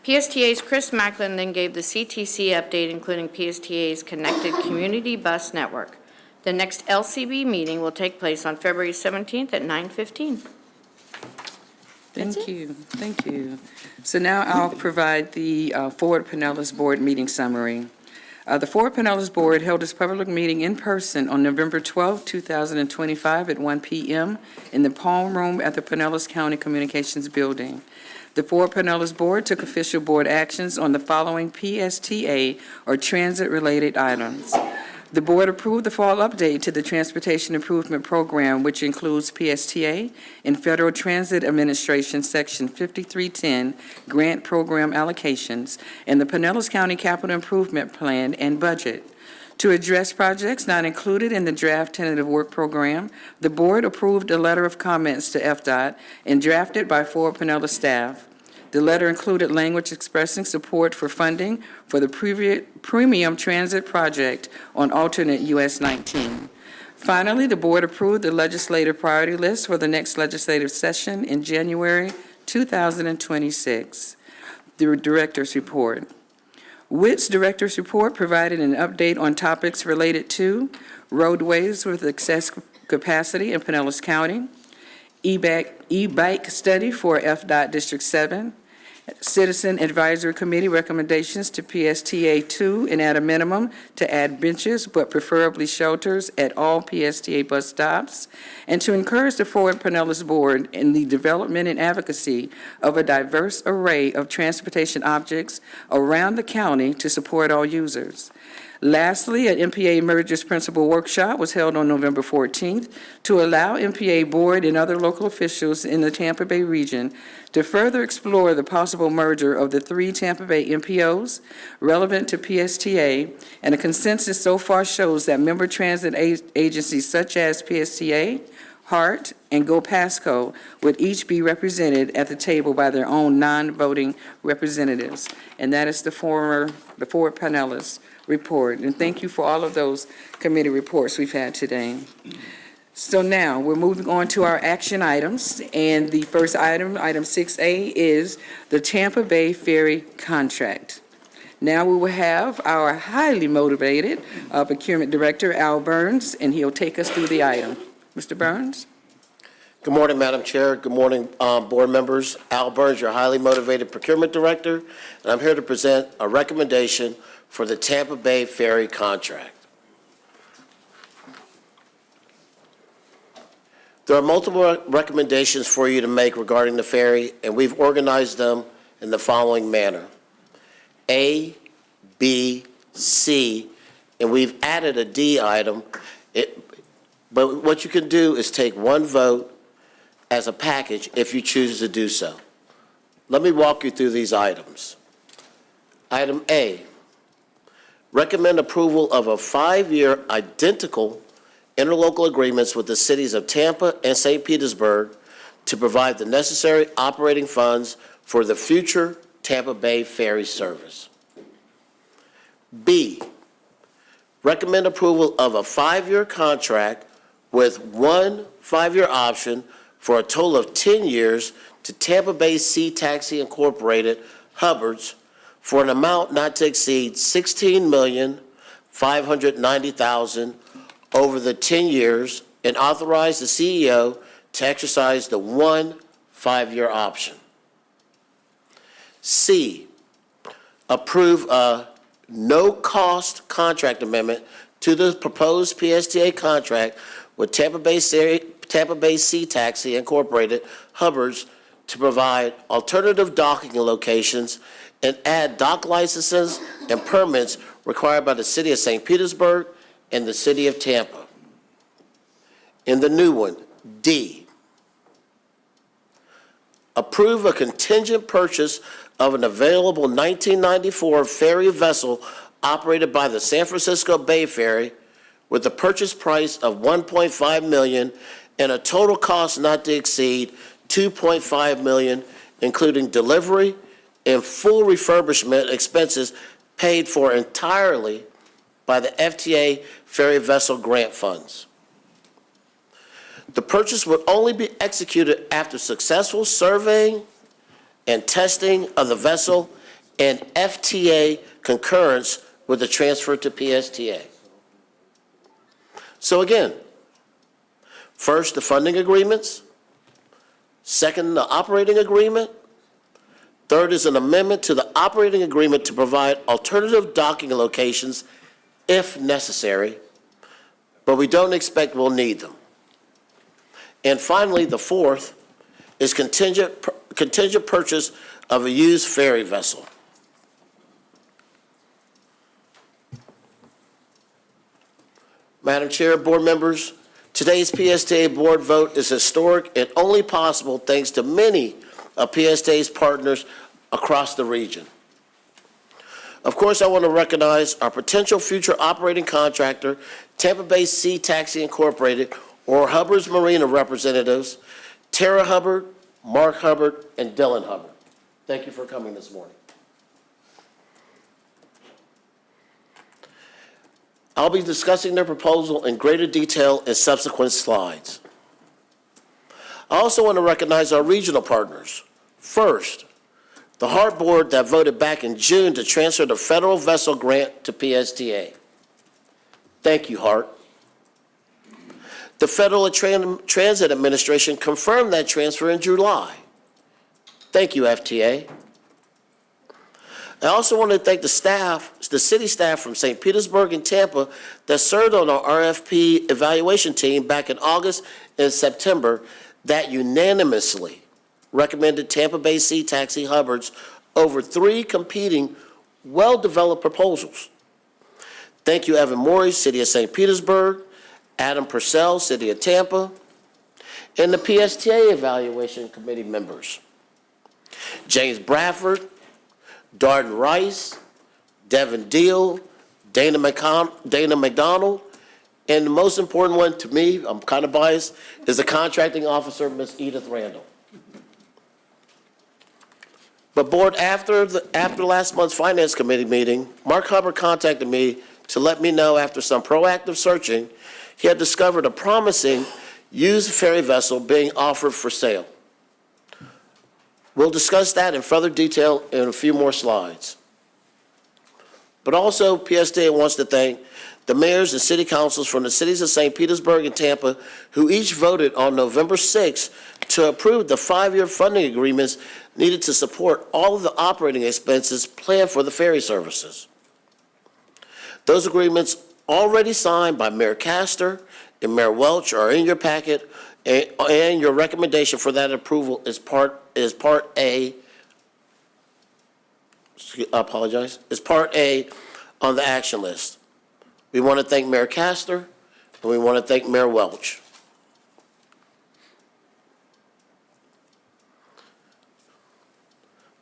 PSTA's Chris Macklin then gave the CTC update, including PSTA's Connected Community Bus Network. The next LCB meeting will take place on February 17th at 9:15. Thank you. Thank you. So now I'll provide the Forward Pinellas Board meeting summary. The Forward Pinellas Board held its public meeting in person on November 12, 2025 at 1 p.m. in the Palm Room at the Pinellas County Communications Building. The Forward Pinellas Board took official board actions on the following PSTA or transit-related items. The board approved the fall update to the Transportation Improvement Program, which includes PSTA and Federal Transit Administration Section 5310 grant program allocations and the Pinellas County Capital Improvement Plan and budget. To address projects not included in the draft tentative work program, the board approved a letter of comments to FDOT and drafted by Forward Pinellas staff. The letter included language expressing support for funding for the premium transit project on alternate US 19. Finally, the board approved the legislative priority list for the next legislative session in January 2026. The director's report. WIT's director's report provided an update on topics related to roadways with excess capacity in Pinellas County, e-bike study for FDOT District 7, Citizen Advisory Committee recommendations to PSTA 2 and at a minimum to add benches but preferably shelters at all PSTA bus stops, and to encourage the Forward Pinellas Board in the development and advocacy of a diverse array of transportation objects around the county to support all users. Lastly, an MPA Mergers Principal Workshop was held on November 14th to allow MPA Board and other local officials in the Tampa Bay region to further explore the possible merger of the 3 Tampa Bay MPOs relevant to PSTA, and a consensus so far shows that member transit agencies such as PSTA, HART, and Go Pasco would each be represented at the table by their own non-voting representatives. And that is the four panelists' report. And thank you for all of those committee reports we've had today. So now, we're moving on to our action items. And the first item, item 6A, is the Tampa Bay Ferry contract. Now we will have our highly motivated procurement director, Al Burns, and he'll take us through the item. Mr. Burns? Good morning, Madam Chair. Good morning, board members. Al Burns, your highly motivated procurement director, and I'm here to present a recommendation for the Tampa Bay Ferry contract. There are multiple recommendations for you to make regarding the ferry, and we've organized them in the following manner: A, B, C, and we've added a D item. But what you can do is take one vote as a package if you choose to do so. Let me walk you through these items. Item A, recommend approval of a 5-year identical interlocal agreements with the cities of Tampa and St. Petersburg to provide the necessary operating funds for the future Tampa Bay ferry service. B, recommend approval of a 5-year contract with one 5-year option for a total of 10 years to Tampa Bay Sea Taxi Incorporated, Hubbard's, for an amount not to exceed $16,590,000 over the 10 years, and authorize the CEO to exercise the one 5-year option. C, approve a no-cost contract amendment to the proposed PSTA contract with Tampa Bay Sea Taxi Incorporated, Hubbard's, to provide alternative docking locations and add dock licenses and permits required by the City of St. Petersburg and the City of Tampa. In the new one, D, approve a contingent purchase of an available 1994 ferry vessel operated by the San Francisco Bay Ferry with a purchase price of $1.5 million and a total cost not to exceed $2.5 million, including delivery and full refurbishment expenses paid for entirely by the FTA ferry vessel grant funds. The purchase would only be executed after successful surveying and testing of the vessel and FTA concurrence with the transfer to PSTA. So again, first, the funding agreements. Second, the operating agreement. Third is an amendment to the operating agreement to provide alternative docking locations if necessary, but we don't expect we'll need them. And finally, the fourth is contingent purchase of a used ferry vessel. Madam Chair, board members, today's PSTA board vote is historic and only possible thanks to many of PSTA's partners across the region. Of course, I want to recognize our potential future operating contractor, Tampa Bay Sea Taxi Incorporated, or Hubbard's Marina representatives, Tara Hubbard, Mark Hubbard, and Dylan Hubbard. Thank you for coming this morning. I'll be discussing their proposal in greater detail in subsequent slides. I also want to recognize our regional partners. First, the HART board that voted back in June to transfer the federal vessel grant to PSTA. Thank you, HART. The Federal Transit Administration confirmed that transfer in July. Thank you, FTA. I also want to thank the staff, the city staff from St. Petersburg and Tampa that served on our RFP evaluation team back in August and September that unanimously recommended Tampa Bay Sea Taxi Hubbard's over 3 competing, well-developed proposals. Thank you, Evan Morey, City of St. Petersburg, Adam Purcell, City of Tampa, and the PSTA Evaluation Committee members. James Bradford, Darden Rice, Devin Deal, Dana McDonald, and the most important one to me, I'm kind of biased, is the contracting officer, Ms. Edith Randall. But board, after last month's Finance Committee meeting, Mark Hubbard contacted me to let me know after some proactive searching, he had discovered a promising used ferry vessel being offered for sale. We'll discuss that in further detail in a few more slides. But also, PSTA wants to thank the mayors and city councils from the cities of St. Petersburg and Tampa, who each voted on November 6th to approve the 5-year funding agreements needed to support all of the operating expenses planned for the ferry services. Those agreements already signed by Mayor Castor and Mayor Welch are in your packet, and your recommendation for that approval is part A. I apologize. Is part A on the action list. We want to thank Mayor Castor, and we want to thank Mayor Welch.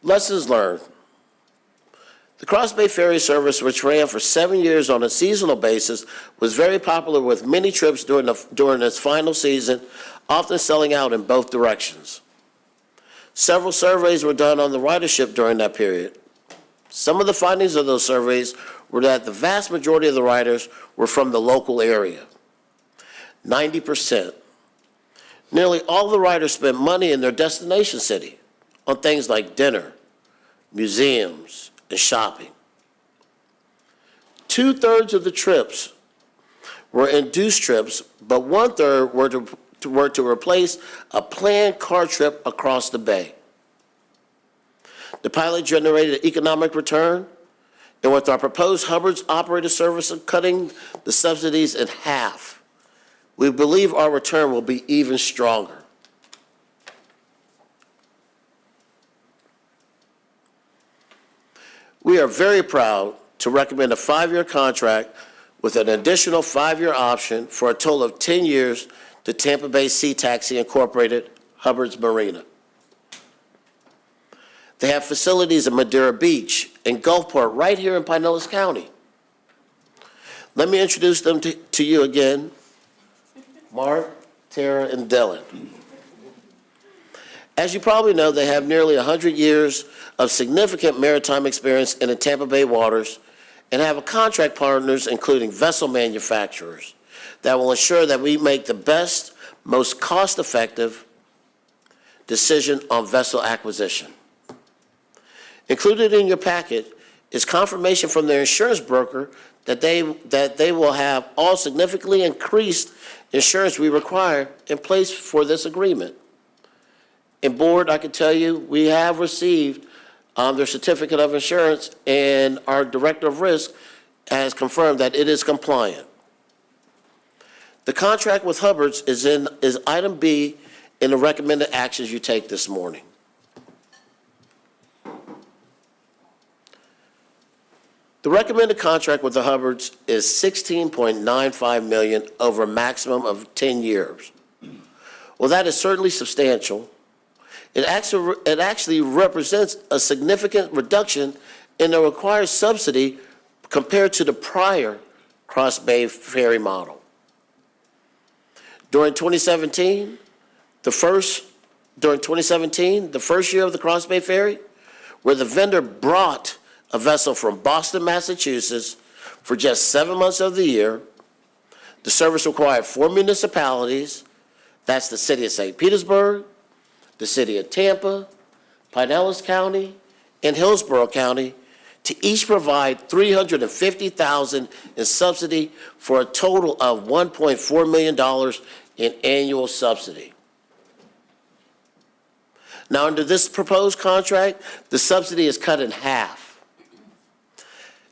Lessons learned. The Cross Bay Ferry service, which ran for 7 years on a seasonal basis, was very popular with many trips during its final season, often selling out in both directions. Several surveys were done on the ridership during that period. Some of the findings of those surveys were that the vast majority of the riders were from the local area, 90%. Nearly all the riders spent money in their destination city on things like dinner, museums, and shopping. 2/3 of the trips were induced trips, but 1/3 were to replace a planned car trip across the bay. The pilot generated an economic return, and with our proposed Hubbard's operator service of cutting the subsidies in half, we believe our return will be even stronger. We are very proud to recommend a 5-year contract with an additional 5-year option for a total of 10 years to Tampa Bay Sea Taxi Incorporated, Hubbard's Marina. They have facilities in Madeira Beach and Gulfport right here in Pinellas County. Let me introduce them to you again, Mark, Tara, and Dylan. As you probably know, they have nearly 100 years of significant maritime experience in the Tampa Bay waters and have contract partners, including vessel manufacturers, that will ensure that we make the best, most cost-effective decision on vessel acquisition. Included in your packet is confirmation from their insurance broker that they will have all significantly increased insurance we require in place for this agreement. And board, I can tell you, we have received their certificate of insurance, and our director of risk has confirmed that it is compliant. The contract with Hubbard's is item B in the recommended actions you take this morning. The recommended contract with the Hubbard's is $16.95 million over a maximum of 10 years. Well, that is certainly substantial. It actually represents a significant reduction in the required subsidy compared to the prior Cross Bay Ferry model. During 2017, the first year of the Cross Bay Ferry, where the vendor brought a vessel from Boston, Massachusetts, for just 7 months of the year, the service required 4 municipalities, that's the city of St. Petersburg, the city of Tampa, Pinellas County, and Hillsborough County, to each provide $350,000 in subsidy for a total of $1.4 million in annual subsidy. Now, under this proposed contract, the subsidy is cut in half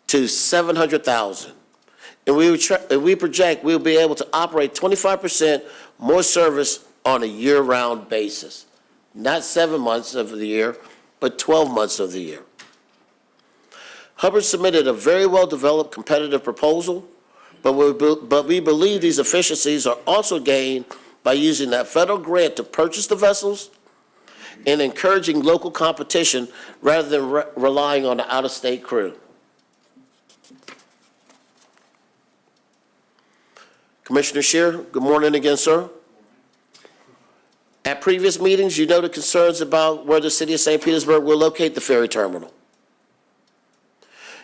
to $700,000. And we project we'll be able to operate 25% more service on a year-round basis. Not 7 months of the year, but 12 months of the year. Hubbard submitted a very well-developed competitive proposal, but we believe these efficiencies are also gained by using that federal grant to purchase the vessels and encouraging local competition rather than relying on the out-of-state crew. Commissioner Scheer, good morning again, sir. At previous meetings, you noted concerns about where the city of St. Petersburg will locate the ferry terminal.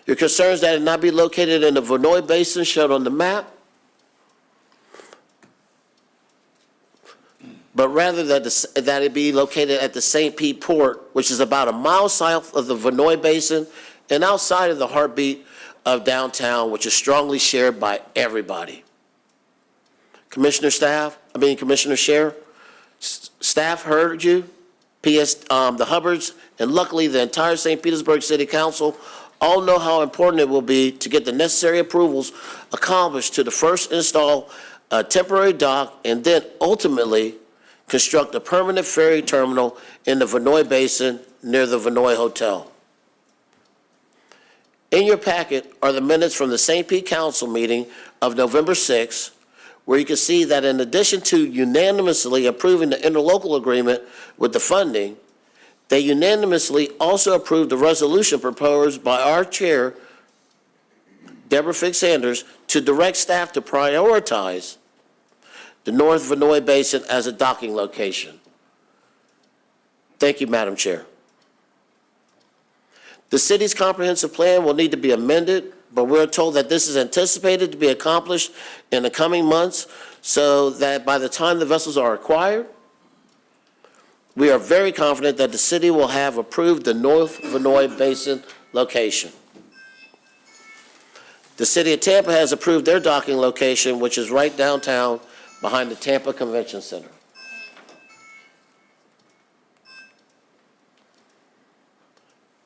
Your concerns that it not be located in the Vinoy Basin shown on the map, but rather that it be located at the St. Pete Port, which is about a mile south of the Vinoy Basin and outside of the heartbeat of downtown, which is strongly shared by everybody. Commissioner Scheer, staff heard you, the Hubbards, and luckily the entire St. Petersburg City Council all know how important it will be to get the necessary approvals accomplished to first install a temporary dock and then ultimately construct a permanent ferry terminal in the Vinoy Basin near the Vinoy Hotel. In your packet are the minutes from the St. Pete Council meeting of November 6th, where you can see that in addition to unanimously approving the interlocal agreement with the funding, they unanimously also approved the resolution proposed by our chair, Deborah Fix-Sanders, to direct staff to prioritize the North Vinoy Basin as a docking location. Thank you, Madam Chair. The city's comprehensive plan will need to be amended, but we're told that this is anticipated to be accomplished in the coming months so that by the time the vessels are acquired, we are very confident that the city will have approved the North Vinoy Basin location. The city of Tampa has approved their docking location, which is right downtown behind the Tampa Convention Center.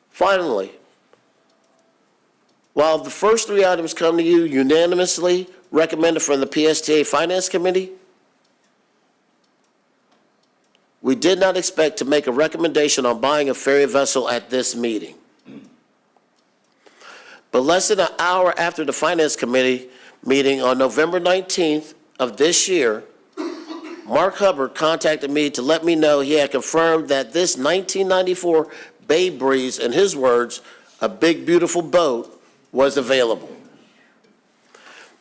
Finally, while the first three items come to you unanimously recommended from the PSTA Finance Committee, we did not expect to make a recommendation on buying a ferry vessel at this meeting. But less than an hour after the Finance Committee meeting on November 19th of this year, Mark Hubbard contacted me to let me know he had confirmed that this 1994 Bay Breeze, in his words, a big, beautiful boat, was available.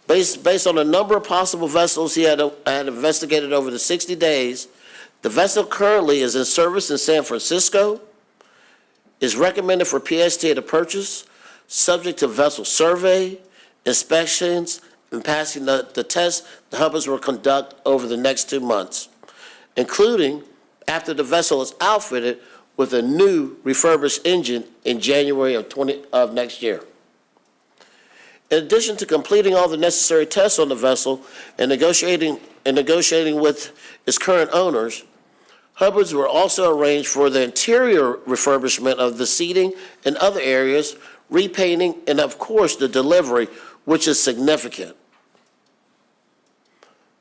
Based on a number of possible vessels he had investigated over the 60 days, the vessel currently is in service in San Francisco, is recommended for PSTA to purchase, subject to vessel survey, inspections, and passing the tests the Hubbards will conduct over the next 2 months, including after the vessel is outfitted with a new refurbished engine in January of next year. In addition to completing all the necessary tests on the vessel and negotiating with its current owners, Hubbards will also arrange for the interior refurbishment of the seating and other areas, repainting, and of course the delivery, which is significant.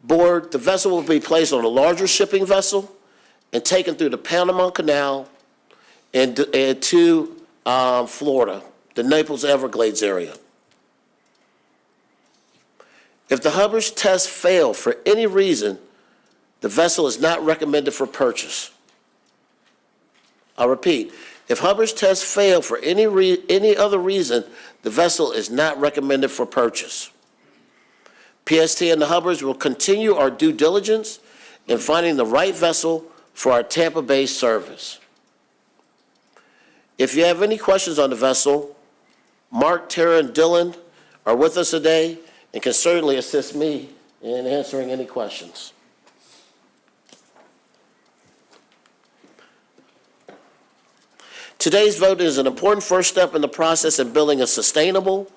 Board, the vessel will be placed on a larger shipping vessel and taken through the Panama Canal and to Florida, the Naples Everglades area. If the Hubbards tests fail for any reason, the vessel is not recommended for purchase. I'll repeat, if Hubbards tests fail for any other reason, the vessel is not recommended for purchase. PST and the Hubbards will continue our due diligence in finding the right vessel for our Tampa Bay service. If you have any questions on the vessel, Mark, Tara, and Dylan are with us today and can certainly assist me in answering any questions. Today's vote is an important first step in the process of building a sustainable,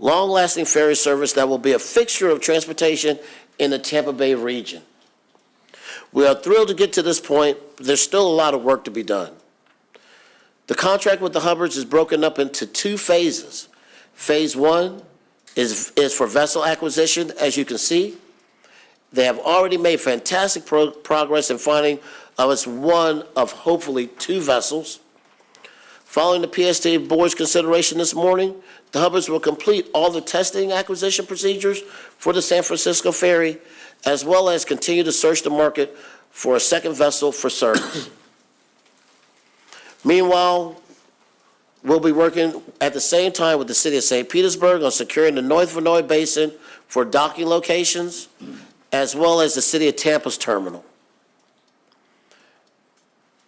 long-lasting ferry service that will be a fixture of transportation in the Tampa Bay region. We are thrilled to get to this point, but there's still a lot of work to be done. The contract with the Hubbards is broken up into 2 phases. Phase 1 is for vessel acquisition, as you can see. They have already made fantastic progress in finding us one of hopefully 2 vessels. Following the PSTA Board's consideration this morning, the Hubbards will complete all the testing acquisition procedures for the San Francisco Ferry, as well as continue to search the market for a second vessel for service. Meanwhile, we'll be working at the same time with the City of St. Petersburg on securing the North Vanoy Basin for docking locations, as well as the City of Tampa's terminal.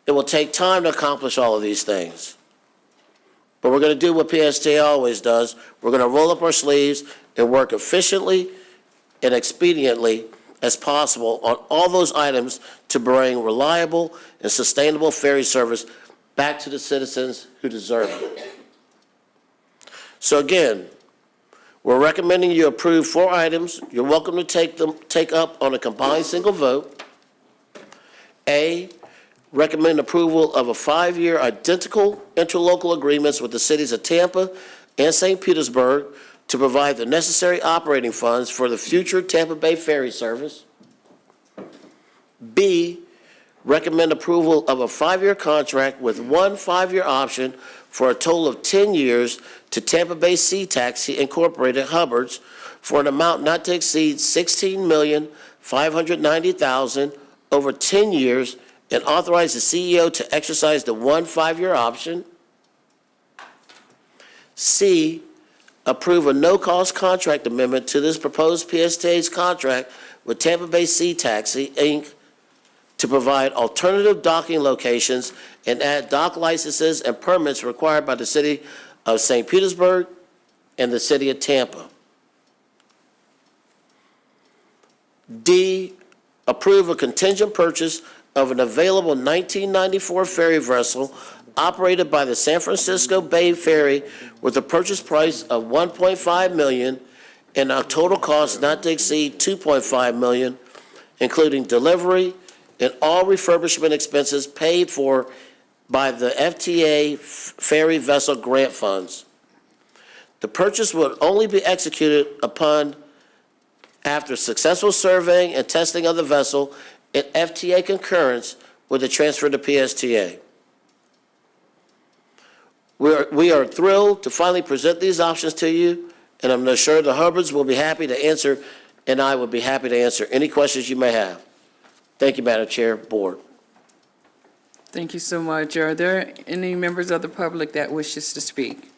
It will take time to accomplish all of these things. But we're going to do what PSTA always does. We're going to roll up our sleeves and work efficiently and expediently as possible on all those items to bring reliable and sustainable ferry service back to the citizens who deserve it. So again, we're recommending you approve 4 items. You're welcome to take up on a combined single vote. A, recommend approval of a 5-year identical interlocal agreements with the cities of Tampa and St. Petersburg to provide the necessary operating funds for the future Tampa Bay ferry service. B, recommend approval of a 5-year contract with 1 5-year option for a total of 10 years to Tampa Bay Sea Taxi Incorporated Hubbards for an amount not to exceed $16,590,000 over 10 years, and authorize the CEO to exercise the 1 5-year option. C, approve a no-cost contract amendment to this proposed PSTA's contract with Tampa Bay Sea Taxi, Inc., to provide alternative docking locations and add dock licenses and permits required by the City of St. Petersburg and the City of Tampa. D, approve a contingent purchase of an available 1994 ferry vessel operated by the San Francisco Bay Ferry with a purchase price of $1.5 million and a total cost not to exceed $2.5 million, including delivery and all refurbishment expenses paid for by the FTA Ferry Vessel Grant Funds. The purchase will only be executed after successful surveying and testing of the vessel and FTA concurrence with the transfer to PSTA. We are thrilled to finally present these options to you, and I'm sure the Hubbards will be happy to answer, and I would be happy to answer any questions you may have. Thank you, Madam Chair, Board. Thank you so much. Are there any members of the public that wishes to speak?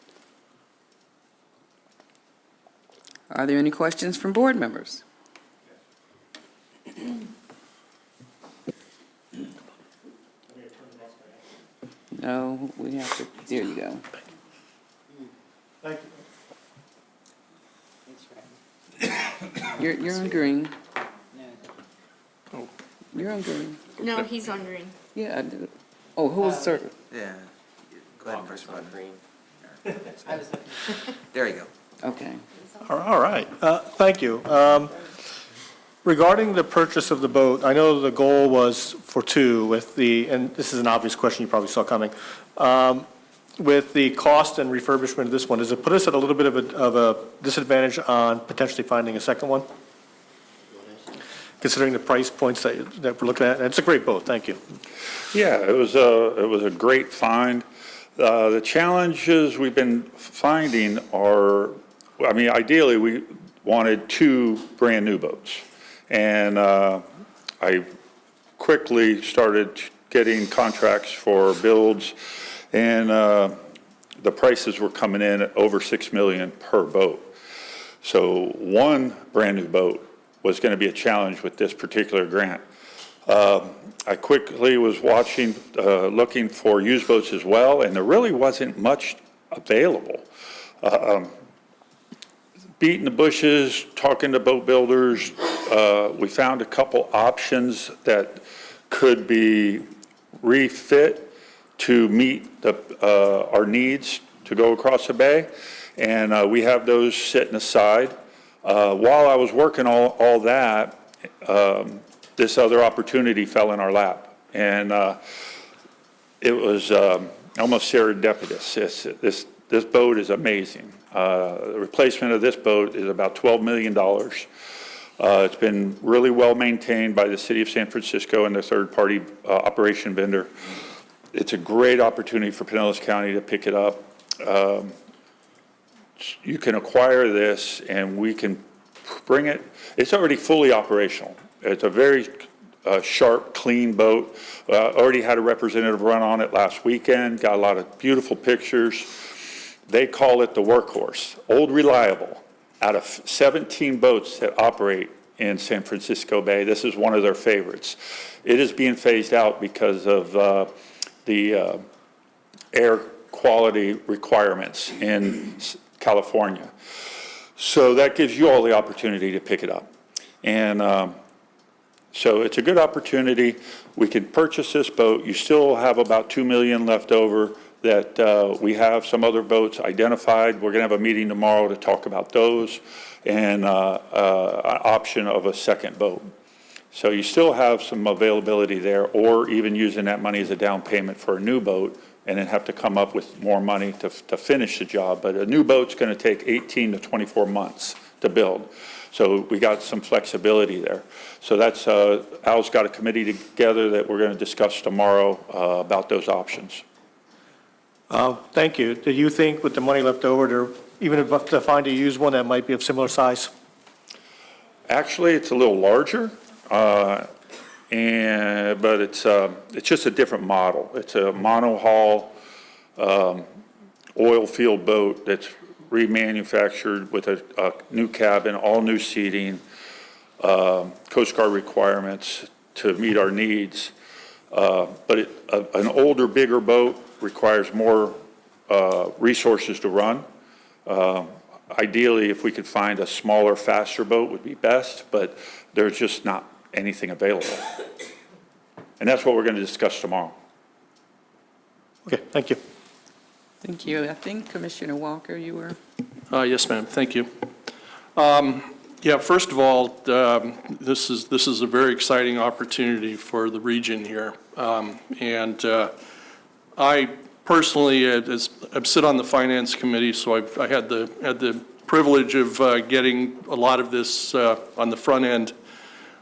Are there any questions from board members? No, we have to, there you go. Thank You're on green. You're on green. No, he's on green. Yeah, I do. Oh, who's sir? Yeah. Go ahead and press button. Green. There you go. Okay. All right, thank you. Regarding the purchase of the boat, I know the goal was for 2 with the, and this is an obvious question you probably saw coming, with the cost and refurbishment of this one, does it put us at a little bit of a disadvantage on potentially finding a second one? Considering the price points that we're looking at, and it's a great boat, thank you. Yeah, it was a great find. The challenges we've been finding are, I mean, ideally, we wanted 2 brand-new boats. And I quickly started getting contracts for builds, and the prices were coming in at over $6 million per boat. So 1 brand-new boat was going to be a challenge with this particular grant. I quickly was watching, looking for used boats as well, and there really wasn't much available. Beating the bushes, talking to boat builders, we found a couple options that could be refit to meet our needs to go across the bay, and we have those sitting aside. While I was working all that, this other opportunity fell in our lap, and it was almost serendipitous. This boat is amazing. The replacement of this boat is about $12 million. It's been really well maintained by the City of San Francisco and their third-party operation vendor. It's a great opportunity for Pinellas County to pick it up. You can acquire this and we can bring it, it's already fully operational. It's a very sharp, clean boat. Already had a representative run on it last weekend, got a lot of beautiful pictures. They call it the workhorse, old reliable. Out of 17 boats that operate in San Francisco Bay, this is one of their favorites. It is being phased out because of the air quality requirements in California. So that gives you all the opportunity to pick it up. And so it's a good opportunity. We can purchase this boat. You still have about $2 million left over that we have some other boats identified. We're going to have a meeting tomorrow to talk about those and an option of a second boat. So you still have some availability there, or even using that money as a down payment for a new boat and then have to come up with more money to finish the job. But a new boat's going to take 18 to 24 months to build. So we got some flexibility there. So that's, Al's got a committee together that we're going to discuss tomorrow about those options. Thank you. Do you think with the money left over, even if to find a used one that might be of similar size? Actually, it's a little larger, but it's just a different model. It's a monohull oil field boat that's remanufactured with a new cabin, all new seating, Coast Guard requirements to meet our needs. But an older, bigger boat requires more resources to run. Ideally, if we could find a smaller, faster boat would be best, but there's just not anything available. And that's what we're going to discuss tomorrow. Okay, thank you. Thank you. I think Commissioner Walker, you were. Yes, ma'am. Thank you. Yeah, first of all, this is a very exciting opportunity for the region here. I personally, I sit on the Finance Committee, so I had the privilege of getting a lot of this on the front end.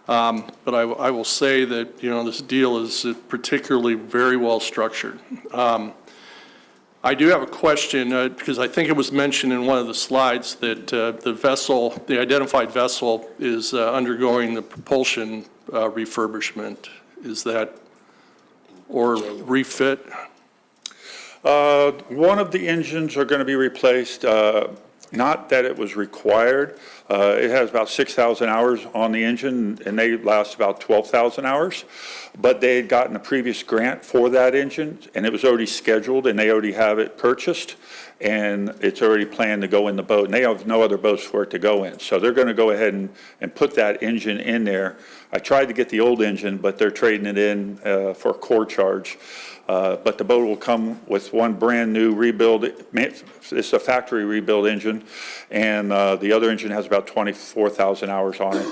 But I will say that, this deal is particularly very well structured. I do have a question, because I think it was mentioned in one of the slides that the identified vessel is undergoing the propulsion refurbishment. Is that, or refit? One of the engines are going to be replaced, not that it was required. It has about 6,000 hours on the engine, and they last about 12,000 hours. But they had gotten a previous grant for that engine, and it was already scheduled, and they already have it purchased, and it's already planned to go in the boat. And they have no other boats for it to go in. So they're going to go ahead and put that engine in there. I tried to get the old engine, but they're trading it in for a core charge. But the boat will come with one brand-new rebuild. It's a factory rebuild engine, and the other engine has about 24,000 hours on it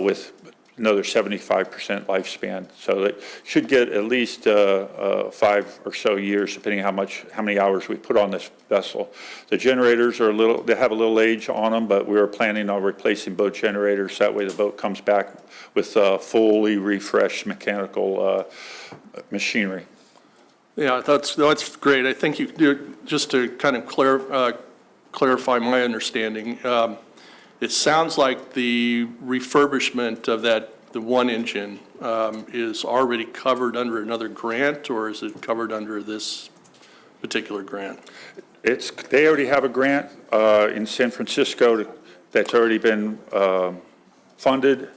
with another 75% lifespan. So it should get at least 5 or so years, depending on how many hours we put on this vessel. The generators are they have a little age on them, but we are planning on replacing both generators. That way the boat comes back with fully refreshed mechanical machinery. Yeah, that's great. I think you do, just to kind of clarify my understanding, it sounds like the refurbishment of the one engine is already covered under another grant, or is it covered under this particular grant? They already have a grant in San Francisco that's already been funded.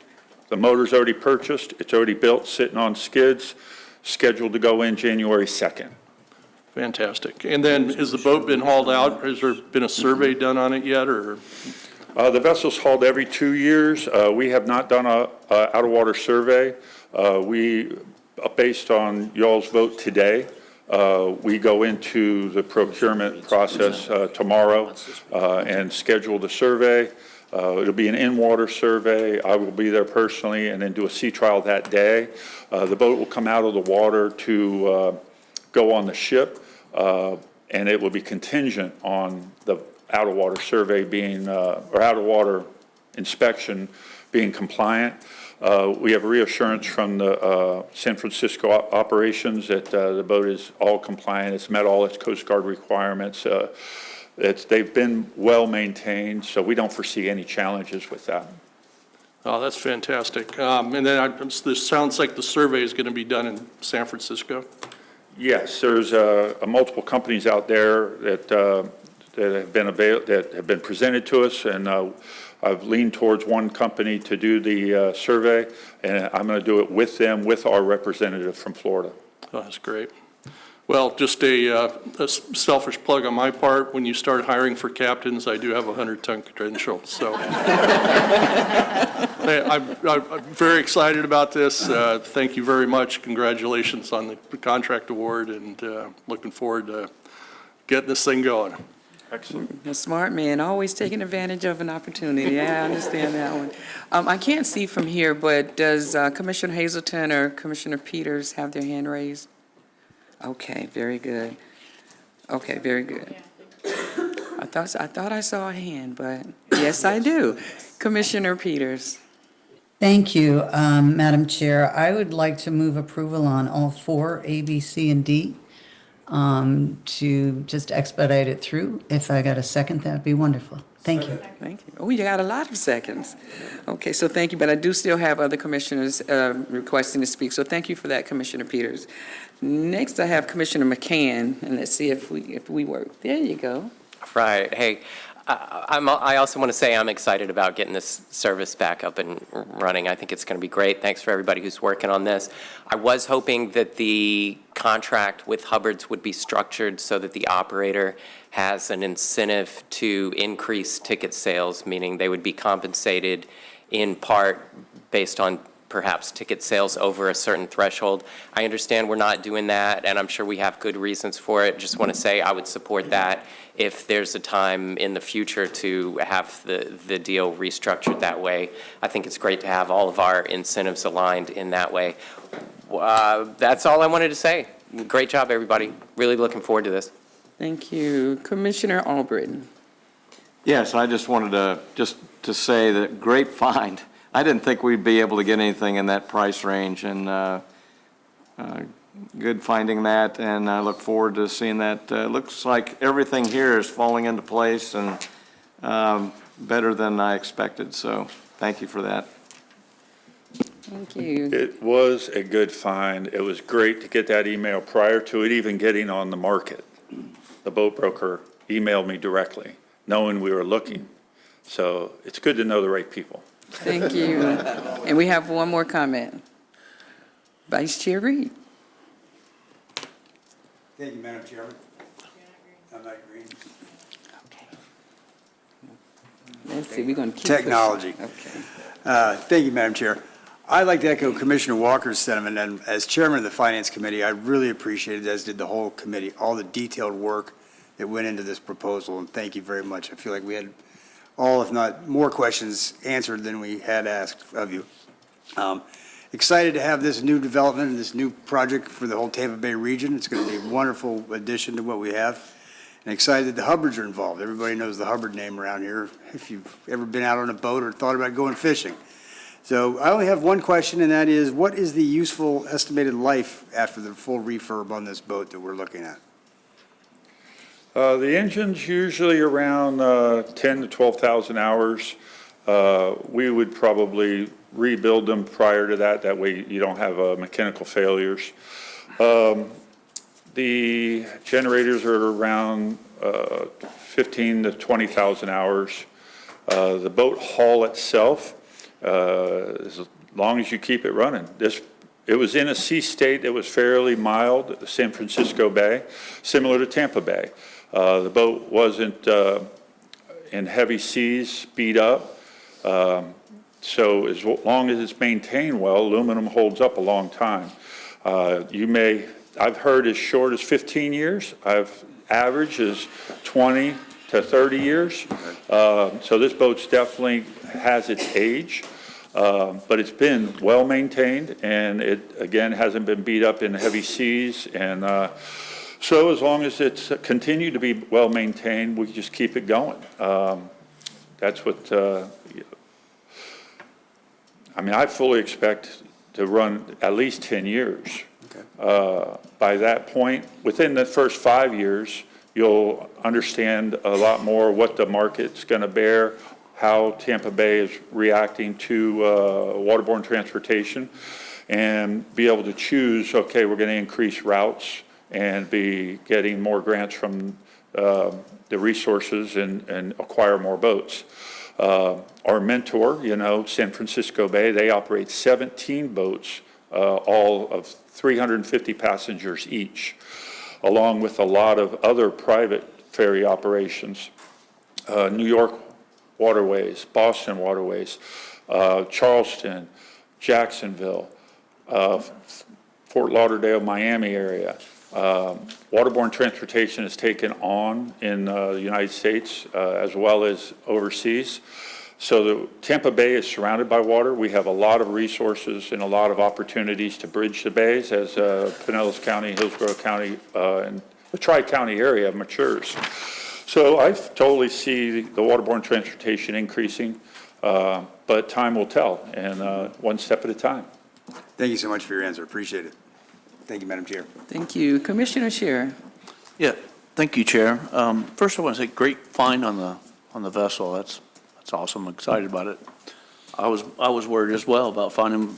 The motor's already purchased. It's already built, sitting on skids, scheduled to go in January 2nd. Fantastic. And then has the boat been hauled out? Has there been a survey done on it yet, or? The vessel's hauled every 2 years. We have not done a out-of-water survey. Based on y'all's vote today, we go into the procurement process tomorrow and schedule the survey. It'll be an in-water survey. I will be there personally and then do a sea trial that day. The boat will come out of the water to go on the ship, and it will be contingent on the out-of-water survey being, or out-of-water inspection being compliant. We have reassurance from the San Francisco operations that the boat is all compliant. It's met all its Coast Guard requirements. They've been well-maintained, so we don't foresee any challenges with that. Oh, that's fantastic. And then this sounds like the survey is going to be done in San Francisco? Yes, there's multiple companies out there that have been presented to us, and I've leaned towards one company to do the survey, and I'm going to do it with them, with our representative from Florida. Oh, that's great. Well, just a selfish plug on my part. When you start hiring for captains, I do have a 100-ton credential, so. I'm very excited about this. Thank you very much. Congratulations on the contract award, and looking forward to getting this thing going. Excellent. A smart man, always taking advantage of an opportunity. Yeah, I understand that one. I can't see from here, but does Commissioner Hazelton or Commissioner Peters have their hand raised? Okay, very good. Okay, very good. I thought I saw a hand, but yes, I do. Commissioner Peters. Thank you, Madam Chair. I would like to move approval on all 4, A, B, C, and D, to just expedite it through. If I got a second, that'd be wonderful. Thank you. Thank you. Oh, you got a lot of seconds. Okay, so thank you, but I do still have other commissioners requesting to speak, so thank you for that, Commissioner Peters. Next, I have Commissioner McCann, and let's see if we work. There you go. Right. Hey, I also want to say I'm excited about getting this service back up and running. I think it's going to be great. Thanks for everybody who's working on this. I was hoping that the contract with Hubbard's would be structured so that the operator has an incentive to increase ticket sales, meaning they would be compensated in part based on perhaps ticket sales over a certain threshold. I understand we're not doing that, and I'm sure we have good reasons for it. Just want to say I would support that if there's a time in the future to have the deal restructured that way. I think it's great to have all of our incentives aligned in that way. That's all I wanted to say. Great job, everybody. Really looking forward to this. Thank you. Commissioner Albritton. Yes, I just wanted to say that great find. I didn't think we'd be able to get anything in that price range, and good finding that, and I look forward to seeing that. Looks like everything here is falling into place and better than I expected, so thank you for that. Thank you. It was a good find. It was great to get that email prior to it even getting on the market. The boat broker emailed me directly, knowing we were looking. So it's good to know the right people. Thank you. And we have one more comment. Vice Chair Reed. Thank you, Madam Chairman. I'm not agreeing. Let's see, we're going to keep Technology. pushing. Thank you, Madam Chair. I'd like to echo Commissioner Walker's sentiment, and as Chairman of the Finance Committee, I really appreciated, as did the whole committee, all the detailed work that went into this proposal, and thank you very much. I feel like we had all, if not more questions answered than we had asked of you. Excited to have this new development and this new project for the whole Tampa Bay region. It's going to be a wonderful addition to what we have. And excited that the Hubbards are involved. Everybody knows the Hubbard name around here if you've ever been out on a boat or thought about going fishing. So I only have one question, and that is, what is the useful estimated life after the full refurb on this boat that we're looking at? The engine's usually around 10 to 12,000 hours. We would probably rebuild them prior to that. That way you don't have mechanical failures. The generators are around 15 to 20,000 hours. The boat hull itself, as long as you keep it running. It was in a sea state that was fairly mild, San Francisco Bay, similar to Tampa Bay. The boat wasn't in heavy seas, beat up. So as long as it's maintained well, aluminum holds up a long time. I've heard as short as 15 years. I've averaged is 20 to 30 years. So this boat's definitely has its age, but it's been well maintained, and it again hasn't been beat up in heavy seas. And so as long as it's continued to be well maintained, we just keep it going. That's what I mean, I fully expect to run at least 10 years. By that point, within the first 5 years, you'll understand a lot more what the market's going to bear, how Tampa Bay is reacting to waterborne transportation, and be able to choose, okay, we're going to increase routes and be getting more grants from the resources and acquire more boats. Our mentor, San Francisco Bay, they operate 17 boats, all of 350 passengers each, along with a lot of other private ferry operations. New York Waterways, Boston Waterways, Charleston, Jacksonville, Fort Lauderdale, Miami area. Waterborne transportation is taken on in the United States as well as overseas. So the Tampa Bay is surrounded by water. We have a lot of resources and a lot of opportunities to bridge the bays as Pinellas County, Hillsborough County, and the Tri-County area matures. So I totally see the waterborne transportation increasing, but time will tell, and one step at a time. Thank you so much for your answer. Appreciate it. Thank you, Madam Chair. Thank you. Commissioner Scheer. Yeah, thank you, Chair. First, I want to say great find on the vessel. That's awesome. I'm excited about it. I was worried as well about finding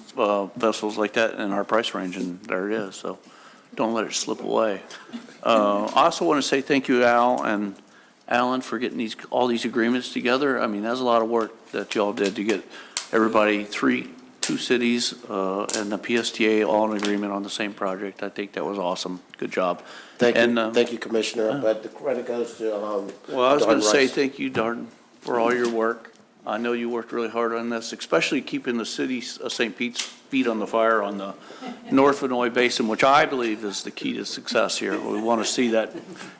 vessels like that in our price range, and there it is. So don't let it slip away. I also want to say thank you, Al and Alan, for getting all these agreements together. I mean, that's a lot of work that y'all did to get everybody, two cities and the PSTA all in agreement on the same project. I think that was awesome. Good job. Thank you, Commissioner, but the credit goes to, well, I was going to Darden say Rice. thank you, Darden, for all your work. I know you worked really hard on this, especially keeping the city of St. Pete's feet on the fire on the North Vanoy Basin, which I believe is the key to success here. We want to see that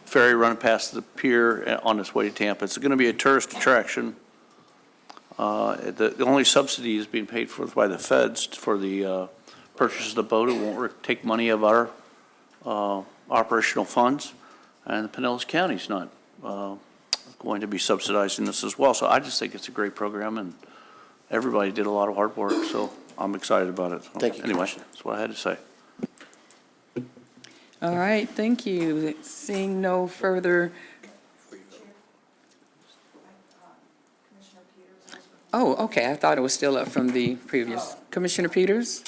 ferry run past the pier on its way to Tampa. It's going to be a tourist attraction. The only subsidy is being paid for by the feds for the purchase of the boat. It won't take money of our operational funds, and the Pinellas County's not going to be subsidizing this as well. So I just think it's a great program, and everybody did a lot of hard work, so I'm excited about it. Thank you, Anyway, that's what I had to say. All right, thank you. Seeing no further. Oh, okay, I thought it was still up from the previous. Commissioner Peters?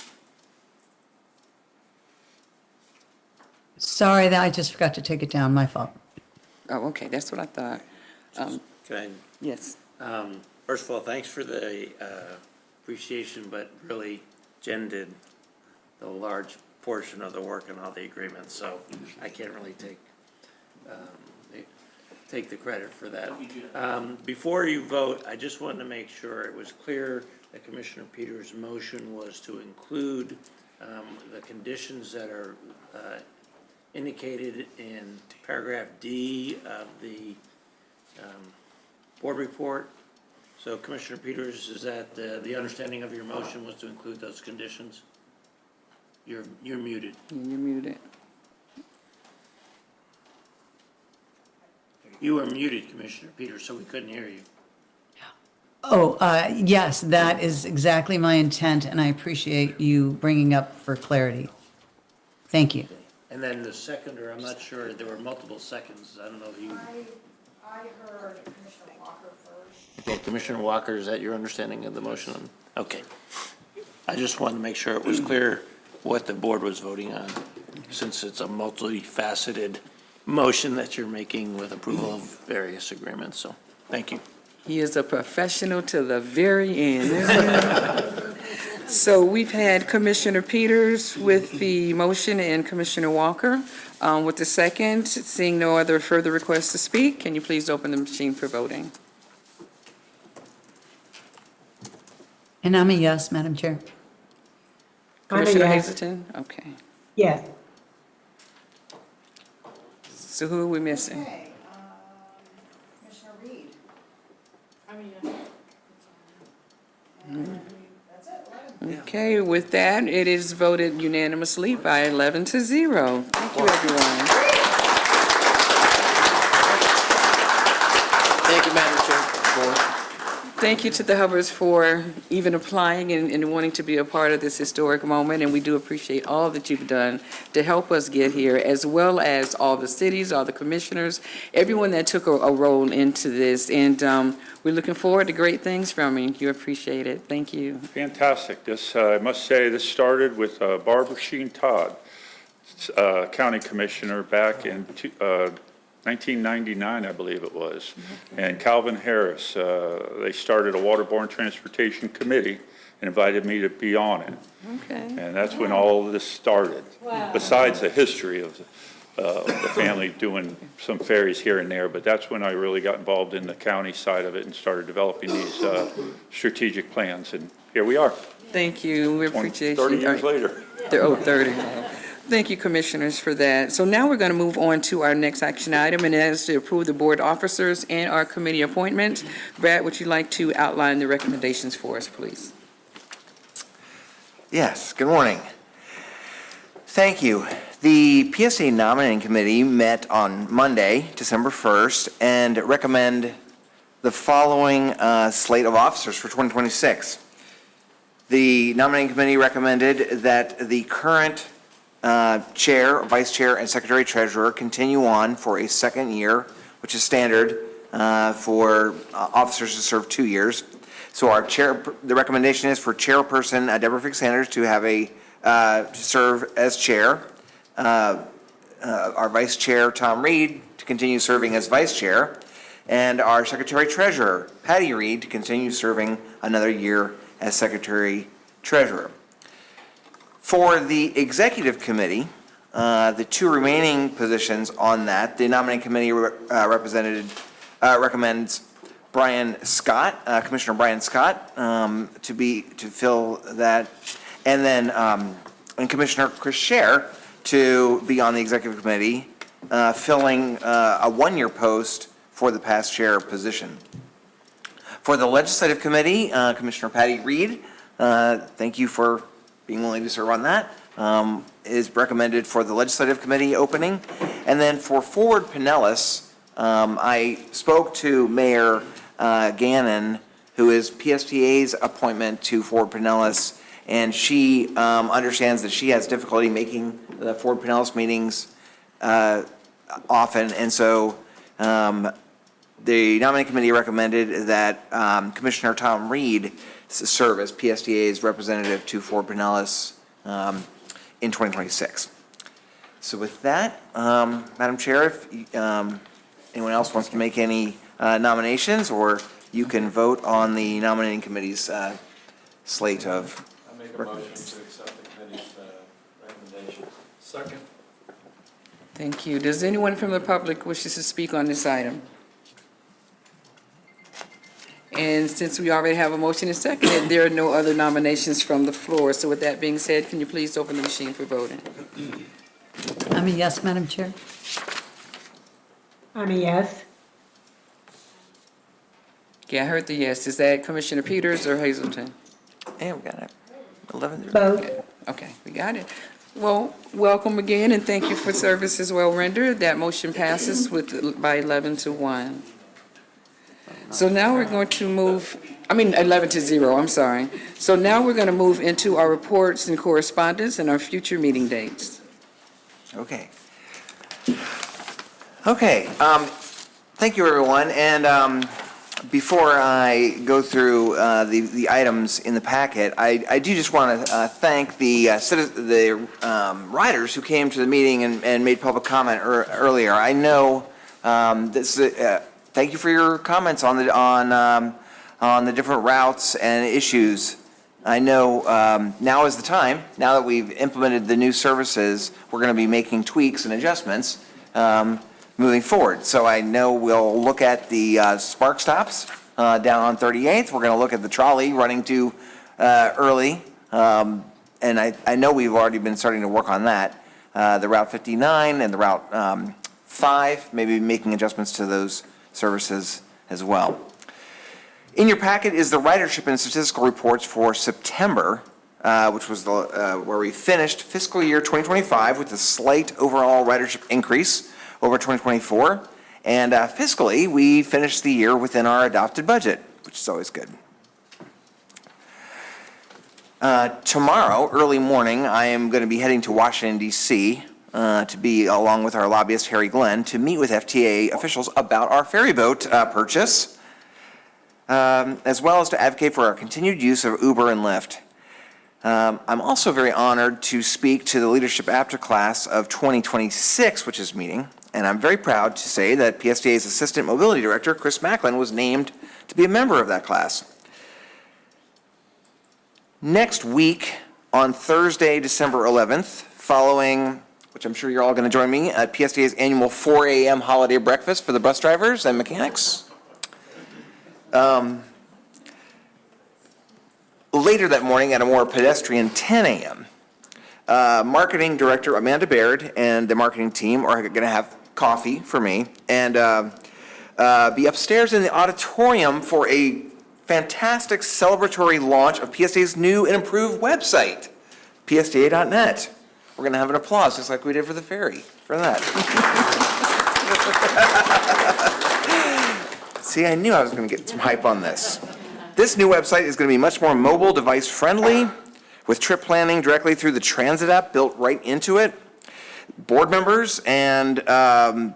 Sorry, that I just forgot to take it down, my fault. Oh, okay, that's what I thought. Can I? Yes. First of all, thanks for the appreciation, but really Jen did the large portion of the work and all the agreements, so I can't really take the credit for that. Before you vote, I just wanted to make sure it was clear that Commissioner Peters' motion was to include the conditions that are indicated in paragraph D of the board report. So Commissioner Peters, is that the understanding of your motion was to include those conditions? You're muted. You're muted. You were muted, Commissioner Peters, so we couldn't hear you. Oh, yes, that is exactly my intent, and I appreciate you bringing up for clarity. Thank you. And then the seconder, I'm not sure, there were multiple seconds. I don't know if you. I heard Commissioner Walker first. Okay, Commissioner Walker, is that your understanding of the motion? Okay. I just wanted to make sure it was clear what the board was voting on, since it's a multifaceted motion that you're making with approval of various agreements, so, thank you. He is a professional to the very end, isn't he? So we've had Commissioner Peters with the motion and Commissioner Walker with the second. Seeing no other further requests to speak, can you please open the machine for voting? And I'm a yes, Madam Chair. Commissioner yes. Hazelton? Okay. Yes. So who are we missing? Commissioner Reed. Okay, with that, it is voted unanimously by 11-0. Thank you, everyone. Thank you, Madam Chair. Board. Thank you to the Hubbards for even applying and wanting to be a part of this historic moment, and we do appreciate all that you've done to help us get here, as well as all the cities, all the commissioners, everyone that took a role into this, and we're looking forward to great things from you. You appreciate it. Thank you. Fantastic. This, I must say, this started with Barbara Sheen Todd, County Commissioner back in 1999, I believe it was, and Calvin Harris. They started a waterborne transportation committee and invited me to be on it. Okay. And that's when all of this started, besides the history of the family doing some ferries here and there. But that's when I really got involved in the county side of it and started developing these strategic plans. And here we are. Thank you. We appreciate you. 30 years later. 30. Thank you, Commissioners, for that. So now we're going to move on to our next action item, and that is to approve the board officers and our committee appointments. Brad, would you like to outline the recommendations for us, please? Yes, good morning. Thank you. The PSA nominating committee met on Monday, December 1st, and recommend the following slate of officers for 2026. The nominating committee recommended that the current chair, vice chair, and secretary treasurer continue on for a second year, which is standard for officers to serve 2 years. So our chair, the recommendation is for chairperson Deborah Fix Sanders to have to serve as chair. Our vice chair Tom Reed to continue serving as vice chair, and our secretary treasurer Patty Reed to continue serving another year as secretary treasurer. For the executive committee, the two remaining positions on that, the nominating committee recommends Brian Scott, Commissioner Brian Scott, to fill that, and then and Commissioner Chris Scher to be on the executive committee, filling a one-year post for the past chair position. For the legislative committee, Commissioner Patty Reed, thank you for being willing to serve on that, is recommended for the legislative committee opening. And then for Forward Pinellas, I spoke to Mayor Gannon, who is PSTA's appointment to Forward Pinellas, and she understands that she has difficulty making the Forward Pinellas meetings often, and so the nominating committee recommended that Commissioner Tom Reed serve as PSTA's representative to Fort Pinellas in 2026. So with that, Madam Chair, if anyone else wants to make any nominations, or you can vote on the nominating committee's slate of. I make a motion to accept the committee's recommendations. Second. Thank you. Does anyone from the public wishes to speak on this item? And since we already have a motion and second, there are no other nominations from the floor. So with that being said, can you please open the machine for voting? I'm a yes, Madam Chair. I'm a yes. Yeah, I heard the yes. Is that Commissioner Peters or Hazelton? Yeah, we got it. 11. Both. Okay, we got it. Well, welcome again, and thank you for services well rendered. That motion passes by 11-1. So now we're going to move, 11-0, I'm sorry. So now we're going to move into our reports and correspondence and our future meeting dates. Okay. Okay, thank you, everyone. And before I go through the items in the packet, I do just want to thank the riders who came to the meeting and made public comment earlier. I know thank you for your comments on the different routes and issues. I know now is the time. Now that we've implemented the new services, we're going to be making tweaks and adjustments moving forward. So I know we'll look at the Spark stops down on 38th. We're going to look at the trolley running too early, and I know we've already been starting to work on that. The Route 59 and the Route 5, maybe making adjustments to those services as well. In your packet is the ridership and statistical reports for September, which was where we finished fiscal year 2025 with a slight overall ridership increase over 2024. And fiscally, we finished the year within our adopted budget. which is always good. Tomorrow, early morning, I am going to be heading to Washington, D.C. To be, along with our lobbyist, Harry Glenn, to meet with FTA officials about our ferry boat purchase, as well as to advocate for our continued use of Uber and Lyft. I'm also very honored to speak to the Leadership After Class of 2026, which is meeting, and I'm very proud to say that PSTA's Assistant Mobility Director, Chris Macklin, was named to be a member of that class. Next week, on Thursday, December 11th, following, which I'm sure you're all going to join me, at PSTA's annual 4 a.m. holiday breakfast for the bus drivers and mechanics. Later that morning at a more pedestrian 10 a.m., Marketing Director Amanda Baird and the marketing team are going to have coffee for me and be upstairs in the auditorium for a fantastic celebratory launch of PSTA's new and improved website, psta.net. We're going to have an applause just like we did for the ferry for that. See, I knew I was going to get some hype on this. This new website is going to be much more mobile device friendly, with trip planning directly through the transit app built right into it. Board members and all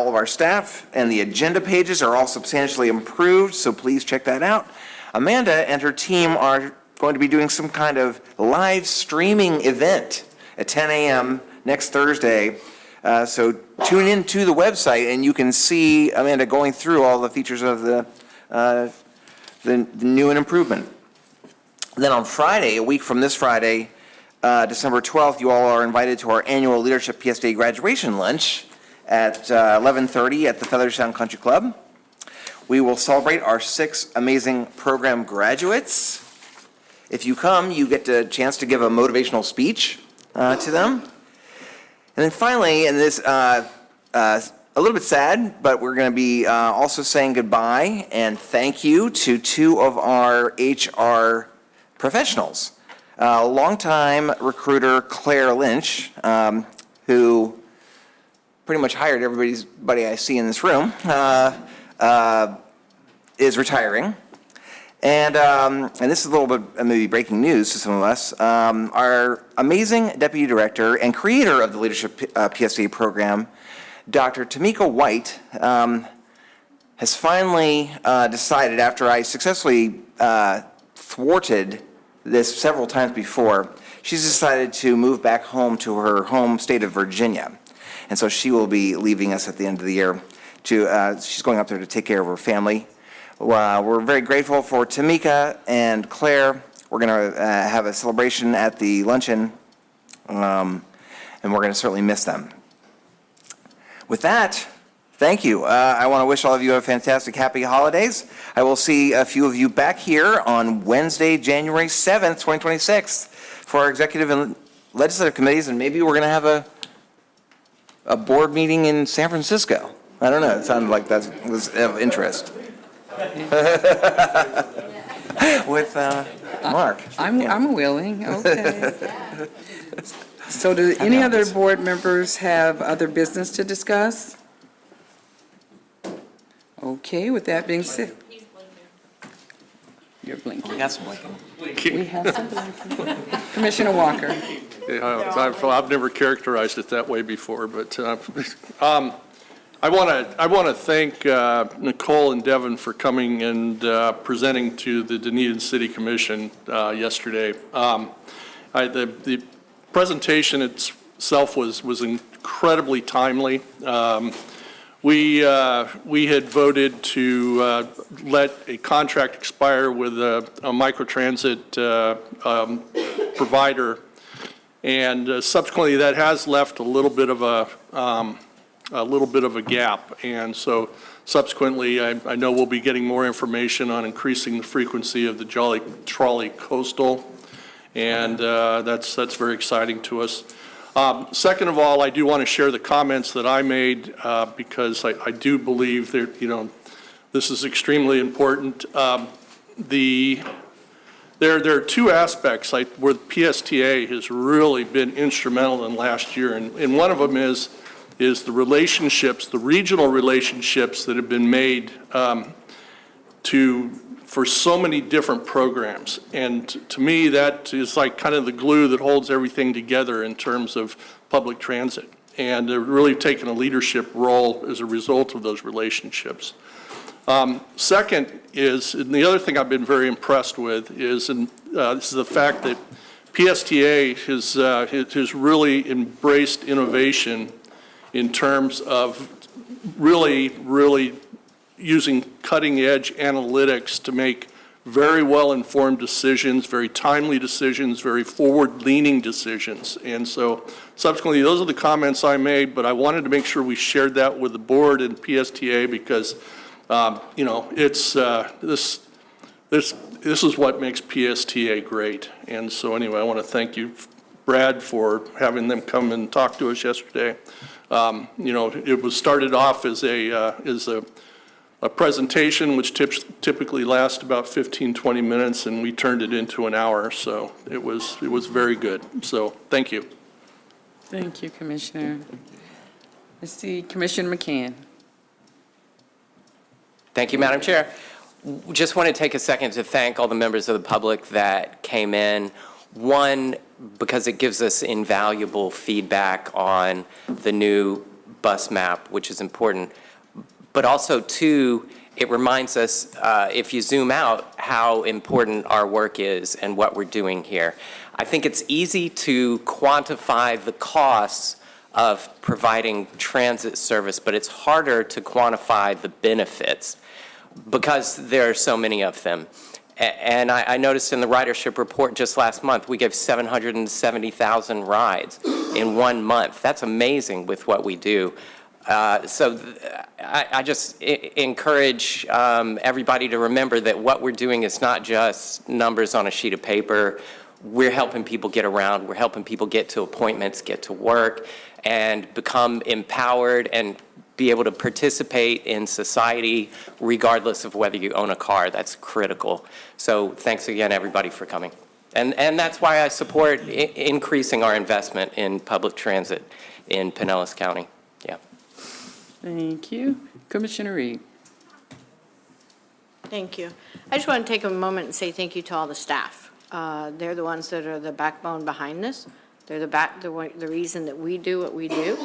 of our staff and the agenda pages are all substantially improved, so please check that out. Amanda and her team are going to be doing some kind of live streaming event at 10 a.m. next Thursday. So tune in to the website and you can see Amanda going through all the features of the new and improvement. Then on Friday, a week from this Friday, December 12th, you all are invited to our annual Leadership PSTA graduation lunch at 11:30 at the Featherstown Country Club. We will celebrate our 6 amazing program graduates. If you come, you get the chance to give a motivational speech to them. And then finally, and this a little bit sad, but we're going to be also saying goodbye and thank you to 2 of our HR professionals. Longtime recruiter Claire Lynch, who pretty much hired everybody I see in this room, is retiring. And this is a little bit maybe breaking news to some of us. Our amazing Deputy Director and creator of the Leadership PSTA program, Dr. Tamika White, has finally decided, after I successfully thwarted this several times before, she's decided to move back home to her home state of Virginia. And so she will be leaving us at the end of the year. She's going up there to take care of her family. We're very grateful for Tamika and Claire. We're going to have a celebration at the luncheon, and we're going to certainly miss them. With that, thank you. I want to wish all of you a fantastic, happy holidays. I will see a few of you back here on Wednesday, January 7th, 2026, for our executive and legislative committees, and maybe we're going to have a board meeting in San Francisco. I don't know. It sounded like that was of interest. With Mark. I'm willing, okay. So do any other board members have other business to discuss? Okay, with that being said. You're blinking. We got some blinking. We have some blinking. Commissioner Walker. Yeah, I've never characterized it that way before, but I want to thank Nicole and Devin for coming and presenting to the Dunedin City Commission yesterday. The presentation itself was incredibly timely. We had voted to let a contract expire with a microtransit provider, and subsequently that has left a little bit of a gap. And so subsequently, I know we'll be getting more information on increasing the frequency of the Jolly Trolley Coastal, and that's very exciting to us. Second of all, I do want to share the comments that I made because I do believe that, this is extremely important. There are 2 aspects where the PSTA has really been instrumental in last year, and one of them is the relationships, the regional relationships that have been made for so many different programs. And to me, that is like kind of the glue that holds everything together in terms of public transit. And they're really taking a leadership role as a result of those relationships. Second is, and the other thing I've been very impressed with is, this is the fact that PSTA has really embraced innovation in terms of really using cutting-edge analytics to make very well-informed decisions, very timely decisions, very forward-leaning decisions. And so subsequently, those are the comments I made, but I wanted to make sure we shared that with the board and PSTA because, it's, this is what makes PSTA great. And so anyway, I want to thank you, Brad, for having them come and talk to us yesterday. It was started off as a presentation which typically lasts about 15, 20 minutes, and we turned it into an hour. So it was very good. So thank you. Thank you, Commissioner. Let's see, Commissioner McCann. Thank you, Madam Chair. Just want to take a second to thank all the members of the public that came in. One, because it gives us invaluable feedback on the new bus map, which is important. But also, two, it reminds us, if you zoom out, how important our work is and what we're doing here. I think it's easy to quantify the costs of providing transit service, but it's harder to quantify the benefits because there are so many of them. And I noticed in the ridership report just last month, we gave 770,000 rides in 1 month. That's amazing with what we do. So I just encourage everybody to remember that what we're doing is not just numbers on a sheet of paper. We're helping people get around. We're helping people get to appointments, get to work, and become empowered and be able to participate in society regardless of whether you own a car. That's critical. So thanks again, everybody, for coming. And that's why I support increasing our investment in public transit in Pinellas County. Yeah. Thank you. Commissioner Reed. Thank you. I just want to take a moment and say thank you to all the staff. They're the ones that are the backbone behind this. They're the reason that we do what we do.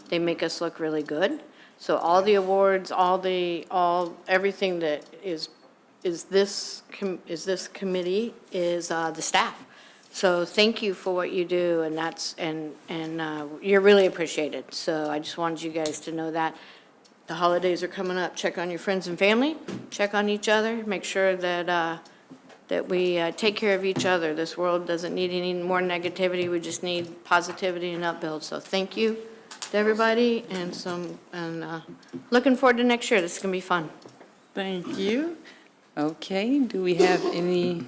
They make us look really good. So all the awards, everything that is this committee is the staff. So thank you for what you do, and you're really appreciated. So I just wanted you guys to know that. The holidays are coming up. Check on your friends and family. Check on each other. Make sure that we take care of each other. This world doesn't need any more negativity. We just need positivity and upbuild. So thank you to everybody, and looking forward to next year. This is going to be fun. Thank you. Okay, do we have any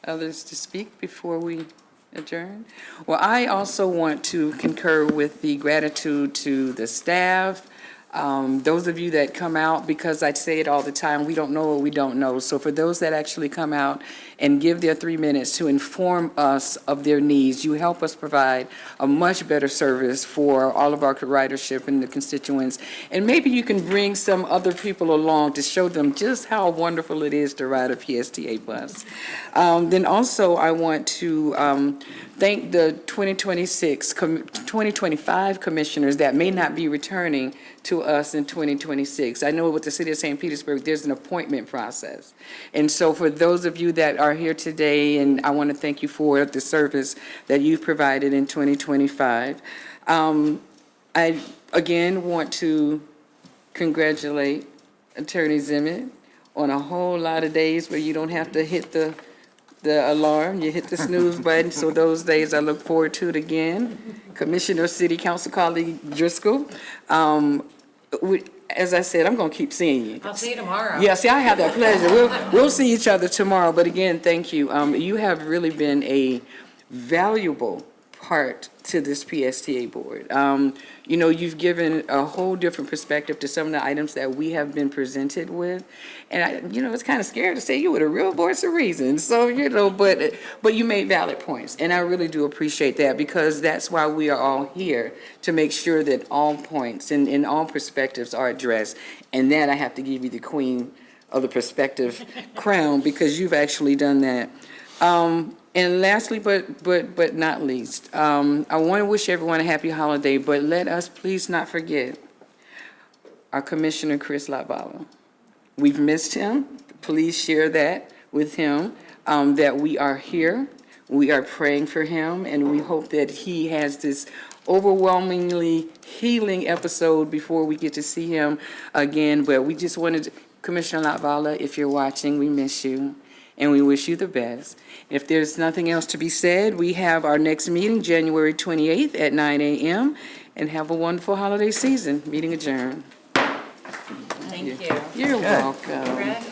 others to speak before we adjourn? Well, I also want to concur with the gratitude to the staff, those of you that come out, because I say it all the time, we don't know what we don't know. So for those that actually come out and give their 3 minutes to inform us of their needs, you help us provide a much better service for all of our ridership and the constituents. And maybe you can bring some other people along to show them just how wonderful it is to ride a PSTA bus. Then also I want to thank the 2025 commissioners that may not be returning to us in 2026. I know with the city of St. Petersburg, there's an appointment process. And so for those of you that are here today, and I want to thank you for the service that you've provided in 2025. I, again, want to congratulate Attorney Zimmett on a whole lot of days where you don't have to hit the alarm, you hit the snooze button. So those days I look forward to it again. Commissioner City Council colleague Driscoll. As I said, I'm going to keep seeing you. I'll see you tomorrow. Yeah, see, I have that pleasure. We'll see each other tomorrow. But again, thank you. You have really been a valuable part to this PSTA board. You've given a whole different perspective to some of the items that we have been presented with. And, it's kind of scary to say you were the real voice of reason. So, but you made valid points. And I really do appreciate that, because that's why we are all here, to make sure that all points and all perspectives are addressed. And that I have to give you the queen of the prospective crown, because you've actually done that. And lastly, but not least, I want to wish everyone a happy holiday, but let us please not forget our Commissioner Chris Latvala. We've missed him. Please share that with him, that we are here, we are praying for him, and we hope that he has this overwhelmingly healing episode before we get to see him again. But we just wanted, Commissioner Latvala, if you're watching, we miss you, and we wish you the best. If there's nothing else to be said, we have our next meeting, January 28th at 9 a.m., and have a wonderful holiday season. Meeting adjourned. Thank you. You're welcome.